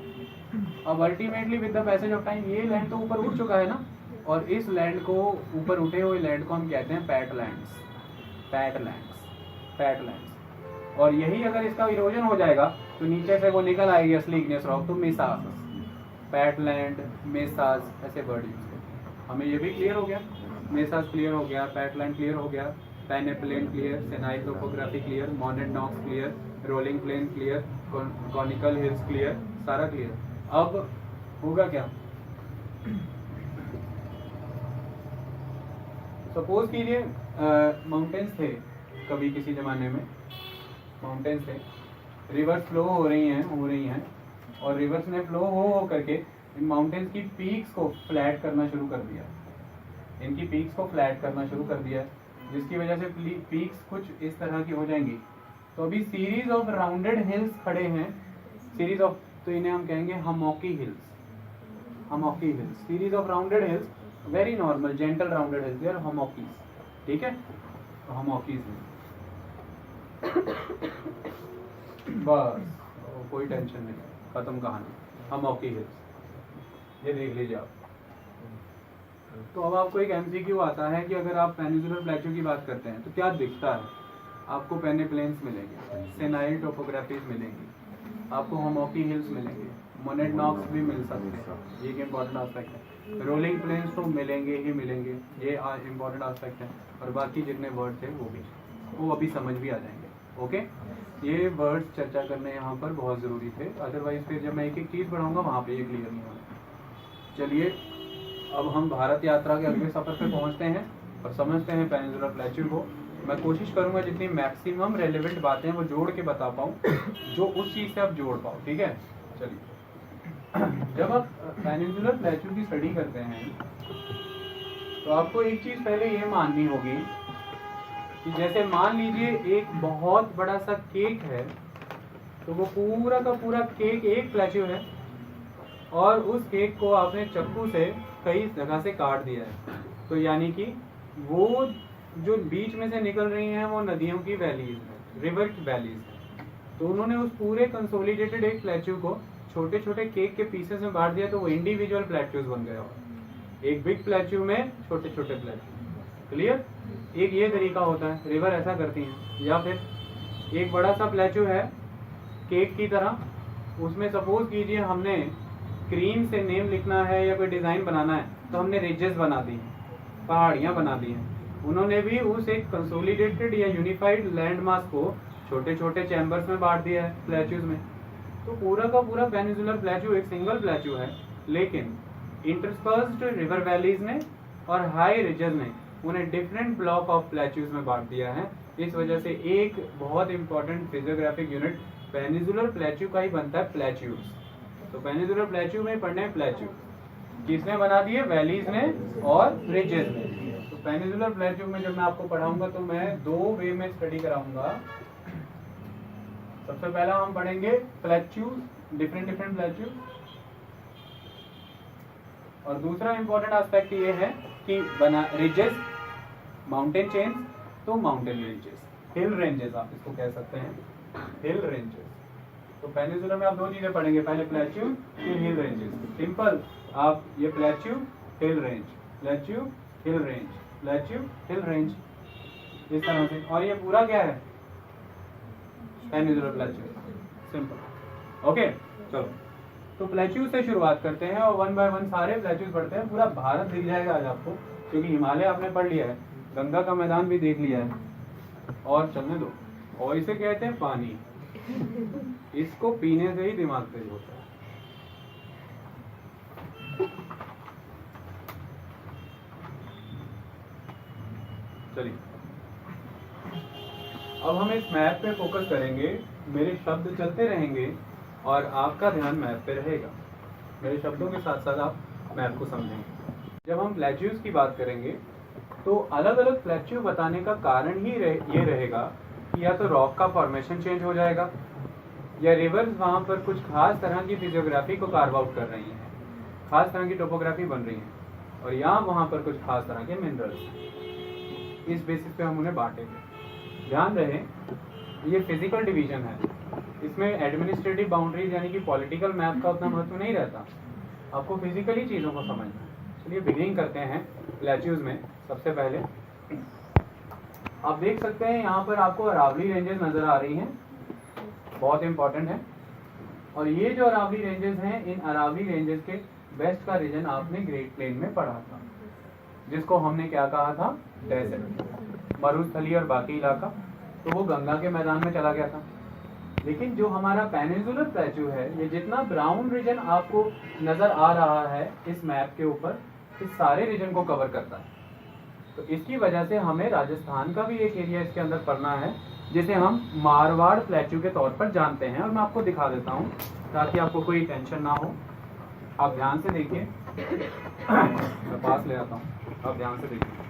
अब ultimately with the passage of time ये लैंड तो ऊपर उठ चुका है ना, और इस लैंड को, ऊपर उठे हुए लैंड को हम कहते हैं पैटलैंड्स। और यही अगर इसका इरोजन हो जाएगा तो नीचे से वो निकल आएगी असली इग्नियस रॉक, तो मेसास, पैटलैंड, मेसास, ऐसे वर्ड यूज करते हैं। हमें ये भी क्लियर हो गया, मेसास क्लियर हो गया, पैटलैंड क्लियर हो गया, peneplain clear, senile topography clear, monadnocks clear, rolling plain clear, conical hills clear, सारा क्लियर। अब होगा क्या? सपोज कीजिए माउंटेन्स थे, कभी किसी जमाने में माउंटेन्स थे, रिवर्स फ्लो हो रही हैं, और रिवर्स ने फ्लो हो करके इन माउंटेन्स की पीक्स को फ्लैट करना शुरू कर दिया, इनकी पीक्स को फ्लैट करना शुरू कर दिया, जिसकी वजह से पीक्स कुछ इस तरह की हो जाएंगी। तो अभी सीरीज ऑफ राउंडेड हिल्स खड़े हैं, सीरीज ऑफ, तो इन्हें हम कहेंगे hummocky hills, series of rounded hills, very normal gentle rounded hills, they are hummockies. ठीक है, तो हमॉकीज हैं। बस कोई टेंशन नहीं, खत्म कहानी, हमॉकी हिल्स, ये देख लीजिए आप। तो अब आपको एक एमसीक्यू आता है कि अगर आप पेनिनसुलर प्लेट्यू की बात करते हैं तो क्या दिखता है? आपको पेनेप्लेन्स मिलेंगे, सेनाइल टोपोग्राफीज मिलेंगी, आपको हमॉकी हिल्स मिलेंगे, मोनेड नॉक्स भी मिल सकते हैं, ये एक इम्पॉर्टेंट आस्पेक्ट है। रोलिंग प्लेन्स तो मिलेंगे ही मिलेंगे, ये इम्पॉर्टेंट आस्पेक्ट है। और बाकी जितने वर्ड थे वो अभी समझ भी आ जाएंगे। ओके, ये वर्ड्स चर्चा करने यहाँ पर बहुत ज़रूरी थे, अदरवाइज फिर जब मैं एक एक चीज़ बढ़ाऊँगा वहाँ पे ये क्लियर नहीं होगा। चलिए अब हम भारत यात्रा के अगले सफ़र पे पहुँचते हैं और समझते हैं पेनिनसुलर प्लेट्यू को। मैं कोशिश करूँगा जितनी मैक्सिमम रेलिवेंट बातें वो जोड़ के बता पाऊँ, जो उस चीज़ से आप जोड़ पाओ। ठीक है, चलिए जब आप पेनिनसुलर प्लेट्यू की स्टडी करते हैं तो आपको एक चीज़ पहले ये माननी होगी कि जैसे मान लीजिए एक बहुत बड़ा सा केक है, तो वो पूरा का पूरा केक एक प्लेट्यू है और उस केक को आपने चाकू से कई जगह से काट दिया है। तो यानी कि वो जो बीच में से निकल रही हैं वो नदियों की वैलीज हैं, रिवर की वैलीज हैं। तो उन्होंने उस पूरे कंसोलिडेटेड एक प्लेट्यू को छोटे छोटे केक के पीसेस में बांट दिया, तो वो इंडिविजुअल प्लेट्यूज बन गया। एक बिग प्लेट्यू में छोटे छोटे प्लेट्यू। क्लियर? एक ये तरीका होता है, रिवर ऐसा करती हैं। या फिर एक बड़ा सा प्लेट्यू है केक की तरह, उसमें सपोज कीजिए हमने क्रीम से नेम लिखना है या कोई डिज़ाइन बनाना है, तो हमने रिजेस बना दी, पहाड़ियाँ बना दी हैं। उन्होंने भी उस एक कंसोलिडेटेड या यूनिफाइड लैंड मास को छोटे छोटे चैम्बर्स में बांट दिया है, प्लेट्यूज में। तो पूरा का पूरा पेनिनसुलर प्लेट्यू एक सिंगल प्लेट्यू है, लेकिन इंटरस्पर्स्ड रिवर वैलीज ने और हाई रिजेस ने उन्हें डिफरेंट ब्लॉक ऑफ प्लेट्यूज में बांट दिया है। इस वजह से एक बहुत important physiographic unit peninsular plateau का ही बनता है, प्लेट्यूज। तो पेनिनसुलर प्लेट्यू में पढ़ने हैं प्लेट्यू, किसने बना दिए? वैलीज ने और रिजेस ने। तो पेनिनसुलर प्लेट्यू में जब मैं आपको पढ़ाऊंगा तो मैं दो वे में स्टडी कराऊंगा। सबसे पहला हम पढ़ेंगे प्लेट्यूज, डिफरेंट प्लेट्यू, और दूसरा इंपॉर्टेंट एस्पेक्ट ये है कि बना रिजेस, माउंटेन चेन्स, तो माउंटेन रेंजेस, हिल रेंजेस आप इसको कह सकते हैं, हिल रेंजेस। तो पेनिनसुलर में आप दो चीजें पढ़ेंगे, पहले प्लेट्यू फिर हिल रेंजेस। सिंपल, आप ये plateau hill range, plateau hill range, plateau hill range, इस तरह से। और ये पूरा क्या है? Peninsular plateau, simple. ओके, चलो तो प्लेट्यू से शुरुआत करते हैं और वन बाय वन सारे प्लेट्यूज पढ़ते हैं। पूरा भारत दिख जाएगा आज आपको, क्योंकि हिमालय आपने पढ़ लिया है, गंगा का मैदान भी देख लिया है, और चलने दो। और इसे कहते हैं पानी, इसको पीने से ही दिमाग तेज होता है। चलिए अब हम इस मैप पे फोकस करेंगे, मेरे शब्द चलते रहेंगे और आपका ध्यान मैप पे रहेगा। मेरे शब्दों के साथ साथ आप मैप को समझेंगे। जब हम प्लेट्यूज की बात करेंगे तो अलग अलग प्लेट्यू बताने का कारण ही ये रहेगा कि या तो रॉक का फॉर्मेशन चेंज हो जाएगा, या रिवर्स वहाँ पर कुछ खास तरह की फिजियोग्राफी को कार्व आउट कर रही हैं, खास तरह की टोपोग्राफी बन रही है, और यहाँ वहाँ पर कुछ खास तरह के मिनरल्स। इस बेसिस पे हम उन्हें बांटेंगे। ध्यान रहे ये फिजिकल डिवीजन है, इसमें एडमिनिस्ट्रेटिव बाउंड्रीज यानी कि पॉलिटिकल मैप का उतना महत्व नहीं रहता, आपको फिजिकली चीज़ों को समझना है। चलिए बिगिनिंग करते हैं प्लेट्यूज में। सबसे पहले आप देख सकते हैं यहाँ पर आपको अरावली रेंजेस नज़र आ रही हैं, बहुत इंपॉर्टेंट है। और ये जो अरावली रेंजेस हैं, इन अरावली रेंजेस के वेस्ट का रीजन आपने ग्रेट प्लेन में पढ़ा था, जिसको हमने क्या कहा था? डेजर्ट, मरुस्थली और बाकी इलाका। तो वो गंगा के मैदान में चला गया था। लेकिन जो हमारा पेनिनसुलर प्लेट्यू है, ये जितना ब्राउन रीजन आपको नजर आ रहा है इस मैप के ऊपर, इस सारे रीजन को कवर करता है। तो इसकी वजह से हमें राजस्थान का भी एक एरिया इसके अंदर पढ़ना है, जिसे हम मारवाड़ प्लेट्यू के तौर पर जानते हैं। और मैं आपको दिखा देता हूँ ताकि आपको कोई टेंशन ना हो। आप ध्यान से देखिए, मैं पास ले आता हूँ, आप ध्यान से देखिए।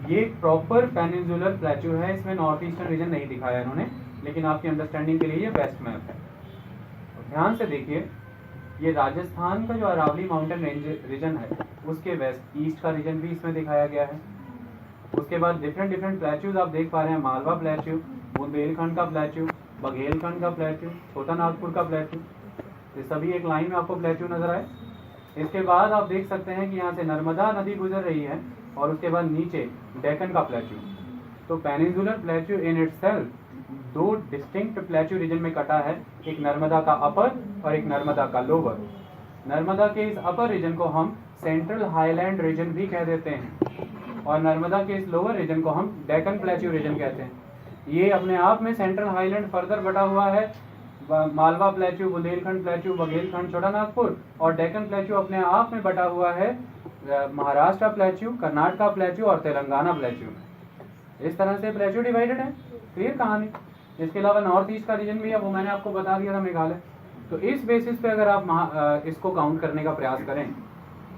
ये प्रॉपर पेनिनसुलर प्लेट्यू है, इसमें नॉर्थ ईस्टर्न रीजन नहीं दिखाया इन्होंने, लेकिन आपकी अंडरस्टैंडिंग के लिए ये बेस्ट मैप है। तो ध्यान से देखिए, ये राजस्थान का जो अरावली माउंटेन रेंज रीजन है, उसके वेस्ट ईस्ट का रीजन भी इसमें दिखाया गया है। उसके बाद डिफरेंट प्लेट्यूज आप देख पा रहे हैं, मालवा प्लेट्यू, बुंदेलखंड का प्लेट्यू, बघेलखंड का प्लेट्यू, छोटा नागपुर का प्लेट्यू, ये सभी एक लाइन में आपको प्लेट्यू नजर आए। इसके बाद आप देख सकते हैं कि यहाँ से नर्मदा नदी गुजर रही है, और उसके बाद नीचे डेक्कन का प्लेट्यू। तो पेनिनसुलर प्लेट्यू इन इटसेल्फ दो डिस्टिंक्ट प्लेट्यू रीजन में कटा है, एक नर्मदा का अपर और एक नर्मदा का लोअर। नर्मदा के इस अपर रीजन को हम सेंट्रल हाईलैंड रीजन भी कह देते हैं, और नर्मदा के इस लोअर रीजन को हम डेक्कन प्लेट्यू रीजन कहते हैं। ये अपने आप में सेंट्रल हाईलैंड फर्दर बटा हुआ है, मालवा प्लेट्यू, बुंदेलखंड प्लेट्यू, बघेलखंड, छोटा नागपुर, और डेक्कन प्लेट्यू अपने आप में बटा हुआ है महाराष्ट्र प्लेट्यू, कर्नाटका प्लेट्यू और तेलंगाना प्लेट्यू। इस तरह से प्लेट्यू डिवाइडेड है। क्लियर कहानी? इसके अलावा नॉर्थ ईस्ट का रीजन भी है, वो मैंने आपको बता दिया था, मेघालय। तो इस बेसिस पे अगर आप इसको काउंट करने का प्रयास करें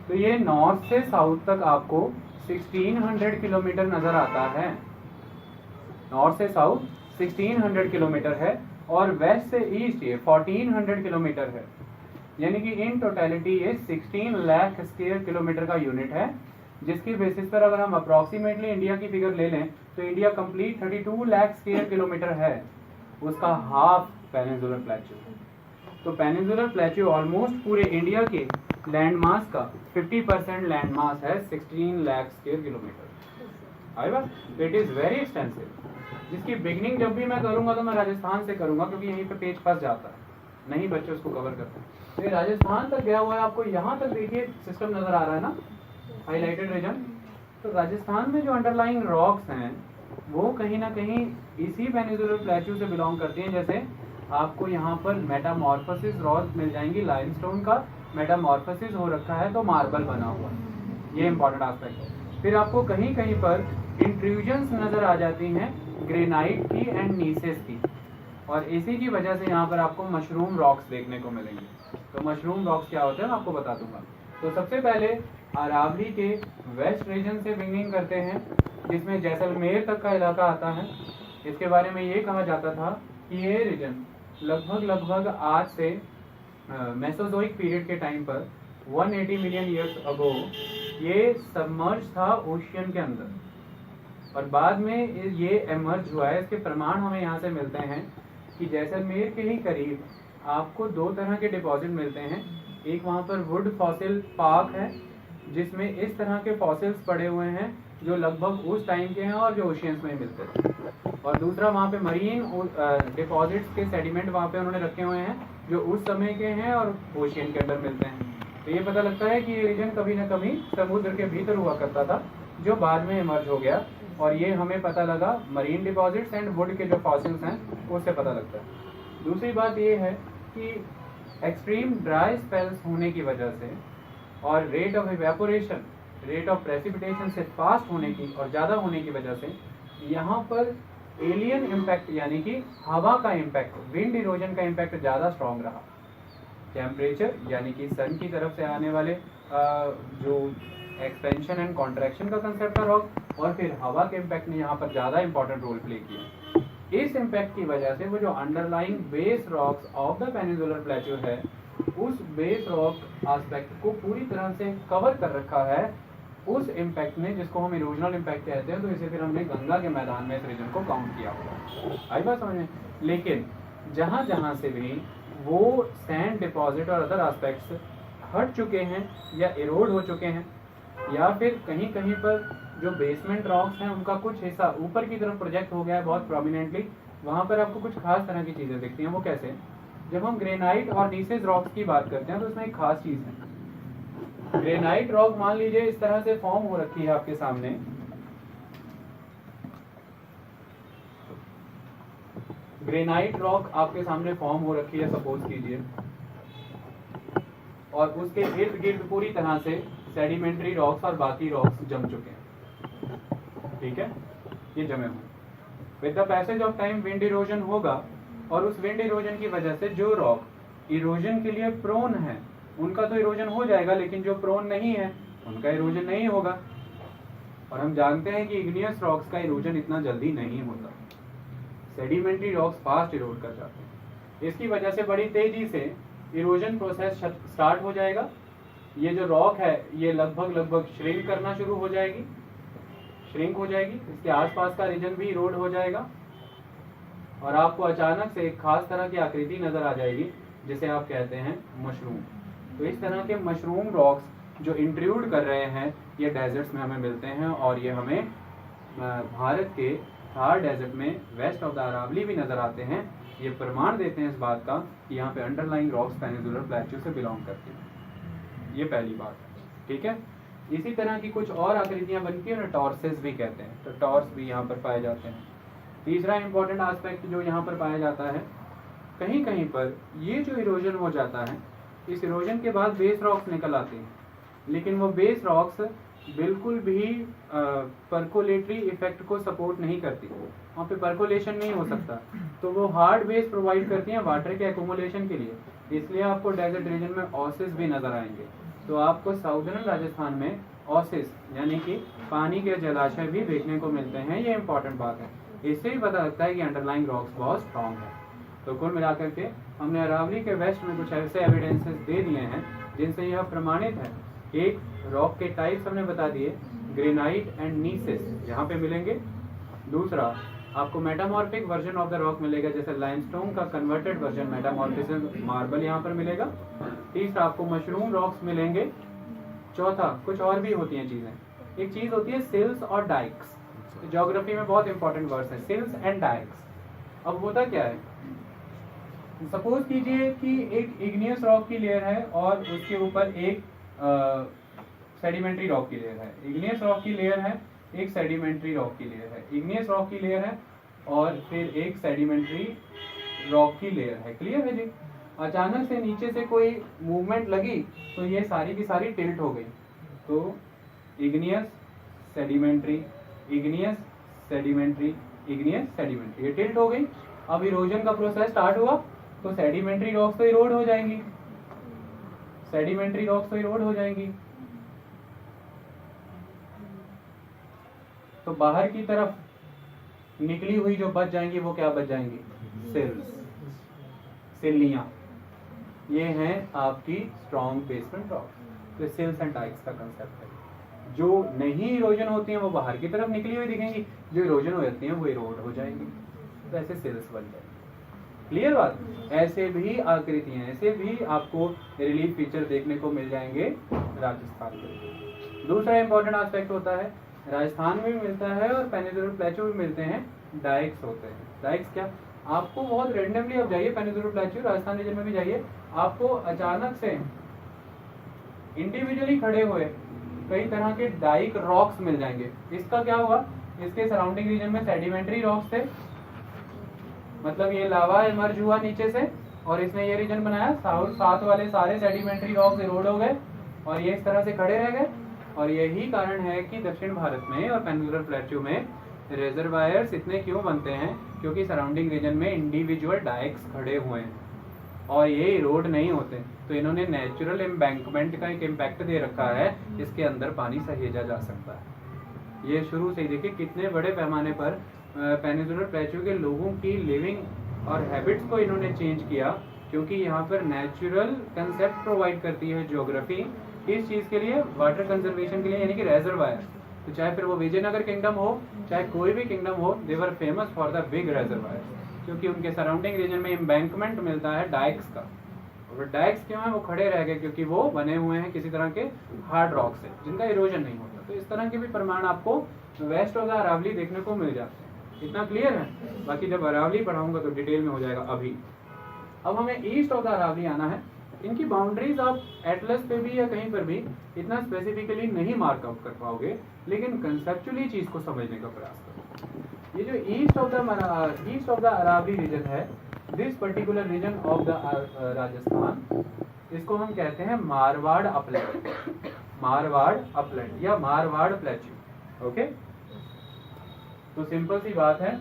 तो ये नॉर्थ से साउथ तक आपको 1600 किलोमीटर नजर आता है। नॉर्थ से साउथ 1600 किलोमीटर है, और वेस्ट से ईस्ट ये 1400 किलोमीटर है, यानी कि इन टोटलिटी ये 16 लाख स्क्वायर किलोमीटर का यूनिट है, जिसकी बेसिस पर अगर हम अप्रॉक्सीमेटली इंडिया की फिगर ले लें तो India complete 32 lakh square kilometre है, उसका हाफ पेनिनसुलर प्लेट्यू। तो पेनिनसुलर प्लेट्यू ऑलमोस्ट पूरे इंडिया के लैंड मास का 50% लैंड मास है, 16 लाख स्क्वायर किलोमीटर। आई बात, इट इज वेरी एक्सटेंसिव, जिसकी बिगनिंग जब भी मैं करूंगा तो मैं राजस्थान से करूंगा, क्योंकि यहीं पे पेज फंस जाता है, नहीं बच्चे उसको कवर करते हैं। तो ये राजस्थान तक गया हुआ है, आपको यहाँ तक देखिए सिस्टम नजर आ रहा है ना, हाईलाइटेड रीजन। तो राजस्थान में जो अंडरलाइंग रॉक्स हैं वो कहीं ना कहीं इसी पेनिनसुलर प्लेट्यू से बिलोंग करती हैं। जैसे आपको यहाँ पर मेटामॉर्फोसिस रॉक मिल जाएंगी, लाइमस्टोन का मेटामॉर्फोसिस हो रखा है तो मार्बल बना हुआ है, ये इंपॉर्टेंट एस्पेक्ट है। फिर आपको कहीं कहीं पर इंट्रूजन्स नजर आ जाती हैं ग्रेनाइट की एंड नीसेस की, और इसी की वजह से यहाँ पर आपको मशरूम रॉक्स देखने को मिलेंगे। तो मशरूम रॉक्स क्या होते हैं मैं आपको बता दूंगा। तो सबसे पहले अरावली के वेस्ट रीजन से बिगिनिंग करते हैं, जिसमें जैसलमेर तक का इलाका आता है। इसके बारे में ये कहा जाता था कि ये रीजन लगभग आज से मेसोजोइक पीरियड के टाइम पर 180 मिलियन ईयर्स अगो ये सबमर्ज था ओशियन के अंदर, और बाद में ये एमर्ज हुआ है। इसके प्रमाण हमें यहाँ से मिलते हैं कि जैसलमेर के ही करीब आपको दो तरह के डिपॉजिट मिलते हैं। एक वहाँ पर वुड फॉसिल पार्क है, जिसमें इस तरह के फॉसिल्स पड़े हुए हैं जो लगभग उस टाइम के हैं और जो ओशियंस में मिलते थे। और दूसरा वहाँ पे मरीन डिपॉजिट्स के सेडिमेंट वहाँ पे उन्होंने रखे हुए हैं जो उस समय के हैं और ओशियन के अंदर मिलते हैं। तो ये पता लगता है कि ये रीजन कभी ना कभी समुद्र के भीतर हुआ करता था, जो बाद में इमर्ज हो गया, और ये हमें पता लगा मरीन डिपॉजिट्स एंड वुड के जो फॉसिल्स हैं उससे पता लगता है। दूसरी बात ये है कि एक्सट्रीम ड्राई स्पेल्स होने की वजह से और rate of evaporation, rate of precipitation से फास्ट होने की और ज़्यादा होने की वजह से यहाँ पर एलियन इम्पैक्ट यानी कि हवा का इम्पैक्ट, विंड इरोजन का इम्पैक्ट ज़्यादा स्ट्रॉन्ग रहा। टेम्परेचर यानी कि सन की तरफ से आने वाले जो एक्सपेंशन एंड कॉन्ट्रैक्शन का कंसेप्ट रहा, और फिर हवा के इम्पैक्ट ने यहाँ पर ज़्यादा इंपॉर्टेंट रोल प्ले किया। इस इम्पैक्ट की वजह से वो जो underlying base rocks of the peninsular plateau है, उस बेस रॉक एस्पेक्ट को पूरी तरह से कवर कर रखा है उस इम्पैक्ट ने, जिसको हम इरोजनल इम्पैक्ट कहते हैं। तो इसे फिर हमने गंगा के मैदान में इस रीजन को काउंट किया हुआ। आई बात समझ में? लेकिन जहाँ जहाँ से भी वो सैंड डिपॉजिट और अदर एस्पेक्ट्स हट चुके हैं या इरोड हो चुके हैं, या फिर कहीं कहीं पर जो बेसमेंट रॉक्स हैं उनका कुछ हिस्सा ऊपर की तरफ प्रोजेक्ट हो गया है बहुत प्रोमिनेंटली, वहाँ पर आपको कुछ खास तरह की चीज़ें दिखती हैं। वो कैसे? जब हम ग्रेनाइट और नीसेस रॉक्स की बात करते हैं तो इसमें एक खास चीज़ है। ग्रेनाइट रॉक मान लीजिए इस तरह से फॉर्म हो रखी है आपके सामने, ग्रेनाइट रॉक आपके सामने फॉर्म हो रखी है सपोज कीजिए, और उसके इर्द गिर्द पूरी तरह से सेडिमेंट्री रॉक्स और बाकी रॉक्स जम चुके हैं। ठीक है, ये जमे हुए। With the passage of time wind erosion होगा, और उस विंड इरोजन की वजह से जो रॉक इरोजन के लिए प्रोन है उनका तो इरोजन हो जाएगा, लेकिन जो प्रोन नहीं है उनका इरोजन नहीं होगा। और हम जानते हैं कि इग्नियस रॉक्स का इरोजन इतना जल्दी नहीं होता, सेडिमेंट्री रॉक्स फास्ट इरोड कर जाते हैं। इसकी वजह से बड़ी तेजी से इरोजन प्रोसेस स्टार्ट हो जाएगा। ये जो रॉक है ये लगभग श्रिंक करना शुरू हो जाएगी, श्रिंक हो जाएगी, इसके आसपास का रीजन भी इरोड हो जाएगा, और आपको अचानक से एक खास तरह की आकृति नजर आ जाएगी जिसे आप कहते हैं मशरूम। तो इस तरह के मशरूम रॉक्स जो इंट्रूड कर रहे हैं ये डेजर्ट्स में हमें मिलते हैं, और ये हमें भारत के थार डेजर्ट में वेस्ट ऑफ द अरावली भी नजर आते हैं। ये प्रमाण देते हैं इस बात का कि यहाँ पे अंडरलाइंग रॉक्स पेनिनसुलर प्लेट्यू से बिलोंग करती हैं। ये पहली बात है। ठीक है, इसी तरह की कुछ और आकृतियां बनती हैं, टॉर्सेस भी कहते हैं, तो टॉर्स भी यहाँ पर पाए जाते हैं। तीसरा इंपॉर्टेंट एस्पेक्ट जो यहाँ पर पाया जाता है, कहीं कहीं पर ये जो इरोजन हो जाता है, इस इरोजन के बाद बेस रॉक्स निकल आते हैं, लेकिन वो बेस रॉक्स बिल्कुल भी परकोलेटरी इफेक्ट को सपोर्ट नहीं करती, वहाँ पे परकोलेशन नहीं हो सकता, तो वो हार्ड बेस प्रोवाइड करती हैं वाटर के एक्यूमुलेशन के लिए। इसलिए आपको डेजर्ट रीजन में ओसिस भी नजर आएंगे। तो आपको साउदर्न राजस्थान में ओसिस यानी कि पानी के जलाशय भी देखने को मिलते हैं। ये इंपॉर्टेंट बात है, इससे भी पता लगता है कि अंडरलाइंग रॉक्स बहुत स्ट्रॉन्ग है। तो कुल मिलाकर के हमने अरावली के वेस्ट में कुछ ऐसे एविडेंसेस दे दिए हैं जिनसे यह प्रमाणित है। एक, रॉक के टाइप्स हमने बता दिए, ग्रेनाइट एंड नीसेस यहाँ पे मिलेंगे। दूसरा, आपको metamorphic version of the rock मिलेगा, जैसे लाइमस्टोन का कन्वर्टेड वर्जन मेटामॉर्फिज्म मार्बल यहाँ पर मिलेगा। तीसरा, आपको मशरूम रॉक्स मिलेंगे। चौथा, कुछ और भी होती हैं चीज़ें, एक चीज़ होती है सिल्स और डाइक्स, ज्योग्राफी में बहुत इंपॉर्टेंट वर्ड्स है, सिल्स एंड डाइक्स। अब होता क्या है, सपोज कीजिए कि एक इग्नियस रॉक की लेयर है और उसके ऊपर एक सेडिमेंट्री रॉक की लेयर है। इग्नियस रॉक की लेयर है, एक सेडिमेंट्री रॉक की लेयर है। इग्नियस रॉक की लेयर है और फिर एक सेडिमेंट्री रॉक की लेयर है। क्लियर है जी? अचानक से नीचे से कोई मूवमेंट लगी तो ये सारी की सारी टिल्ट हो गई। तो igneous sedimentary, igneous sedimentary, igneous sedimentary, ये टिल्ट हो गई। अब इरोजन का प्रोसेस स्टार्ट हुआ तो सेडिमेंट्री रॉक्स तो इरोड हो जाएंगी, सेडिमेंट्री रॉक्स तो इरोड हो जाएंगी। तो बाहर की तरफ निकली हुई जो बच जाएंगी वो क्या बच जाएंगी? सिल्स, सिल्लियां। ये हैं आपकी स्ट्रॉन्ग बेसमेंट रॉक्स। तो सिल्स एंड डाइक्स का कंसेप्ट है। जो नहीं इरोजन होती हैं वो बाहर की तरफ निकली हुई दिखेंगी, जो इरोजन हो जाती हैं वो इरोड हो जाएंगी। तो ऐसे सिल्स बन जाएंगी। क्लियर बात? ऐसे भी आकृतियां, ऐसे भी आपको रिलीफ फीचर देखने को मिल जाएंगे राजस्थान में। दूसरा इंपॉर्टेंट एस्पेक्ट होता है, राजस्थान में भी मिलता है और पेनिनसुलर प्लेटो भी मिलते हैं, डाइक्स होते हैं। डाइक्स क्या? आपको बहुत रेंडमली आप जाइए पेनिनसुलर प्लेटो, राजस्थान रीजन में भी जाइए, आपको अचानक से इंडिविजुअली खड़े हुए कई तरह के डाइक रॉक्स मिल जाएंगे। इसका क्या हुआ? इसके सराउंडिंग रीजन में सेडिमेंट्री रॉक्स थे, मतलब ये लावा इमर्ज हुआ नीचे से और इसने ये रीजन बनाया, साथ वाले सारे सेडिमेंट्री रॉक्स इरोड हो गए और ये इस तरह से खड़े रह गए। और यही कारण है कि दक्षिण भारत में और पेनिनसुलर प्लेटो में रिजर्वायर्स इतने क्यों बनते हैं, क्योंकि सराउंडिंग रीजन में इंडिविजुअल डाइक्स खड़े हुए हैं और ये इरोड नहीं होते। तो इन्होंने नेचुरल एम्बैंकमेंट का एक इम्पैक्ट दे रखा है, इसके अंदर पानी सहेजा जा सकता है। ये शुरू से ही देखिए कितने बड़े पैमाने पर पेनिनसुलर प्लेटो के लोगों की लिविंग और हैबिट्स को इन्होंने चेंज किया, क्योंकि यहाँ पर नेचुरल कंसेप्ट प्रोवाइड करती है ज्योग्राफी इस चीज़ के लिए, वाटर कंजर्वेशन के लिए, यानी कि रेजरवायर। तो चाहे फिर वो विजयनगर किंगडम हो, चाहे कोई भी किंगडम हो, they were famous for the big reservoir, क्योंकि उनके सराउंडिंग रीजन में एम्बैंकमेंट मिलता है डाइक्स का। और डाइक्स क्यों है? वो खड़े रह गए क्योंकि वो बने हुए हैं किसी तरह के हार्ड रॉक से जिनका इरोजन नहीं होता। तो इस तरह के भी प्रमाण आपको वेस्ट ऑफ द अरावली देखने को मिल जाते हैं। इतना क्लियर है? बाकी जब अरावली पढ़ाऊंगा तो डिटेल में हो जाएगा। अभी अब हमें ईस्ट ऑफ द अरावली आना है। इनकी बाउंड्रीज आप एटलस पे भी या कहीं पर भी इतना स्पेसिफिकली नहीं मार्क आउट कर पाओगे, लेकिन कंसेप्चुअली चीज को समझने का प्रयास करो। ये जो east of the Aravalli region है, this particular region of the Rajasthan, इसको हम कहते हैं मारवाड़ अपलैंड, मारवाड़ अपलैंड या मारवाड़ प्लेट्यू। ओके, तो सिंपल सी बात है,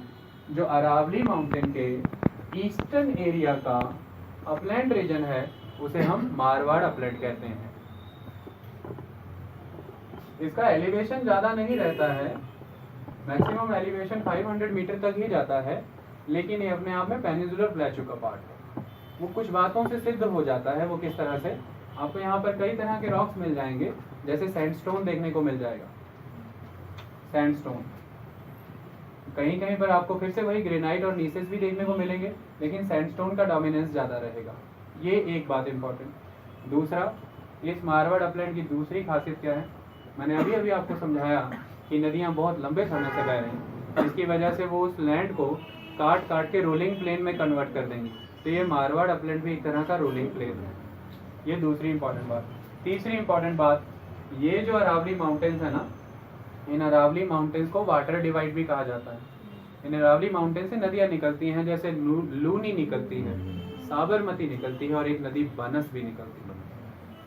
जो अरावली माउंटेन के ईस्टर्न एरिया का अपलैंड रीजन है उसे हम मारवाड़ अपलैंड कहते हैं। इसका एलिवेशन ज्यादा नहीं रहता है, मैक्सिमम एलिवेशन 500 मीटर तक ही जाता है, लेकिन ये अपने आप में पेनिनसुलर प्लेटो का पार्ट है। वो कुछ बातों से सिद्ध हो जाता है। वो किस तरह से? आपको यहाँ पर कई तरह के रॉक्स मिल जाएंगे, जैसे सैंडस्टोन देखने को मिल जाएगा, सैंडस्टोन। कहीं कहीं पर आपको फिर से वही ग्रेनाइट और नीसेस भी देखने को मिलेंगे, लेकिन सैंडस्टोन का डोमिनेंस ज्यादा रहेगा। ये एक बात इंपॉर्टेंट। दूसरा, इस मारवाड़ अपलैंड की दूसरी खासियत क्या है? मैंने अभी अभी आपको समझाया कि नदियाँ बहुत लंबे समय से बह रही हैं, इसकी वजह से वो उस लैंड को काट काट के रोलिंग प्लेन में कन्वर्ट कर देंगी। तो ये मारवाड़ अपलैंड भी एक तरह का रोलिंग प्लेन है। ये दूसरी इंपॉर्टेंट बात। तीसरी इंपॉर्टेंट बात, ये जो अरावली माउंटेन्स है ना, इन अरावली माउंटेन्स को वाटर डिवाइड भी कहा जाता है। इन अरावली माउंटेन से नदियाँ निकलती हैं, जैसे लूनी निकलती है, साबरमती निकलती है और एक नदी बनस भी निकलती है।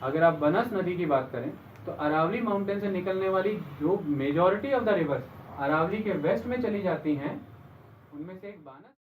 अगर आप बनस नदी की बात करें तो अरावली माउंटेन से निकलने वाली जो majority of the rivers Aravalli के वेस्ट में चली जाती हैं, उनमें से एक बानस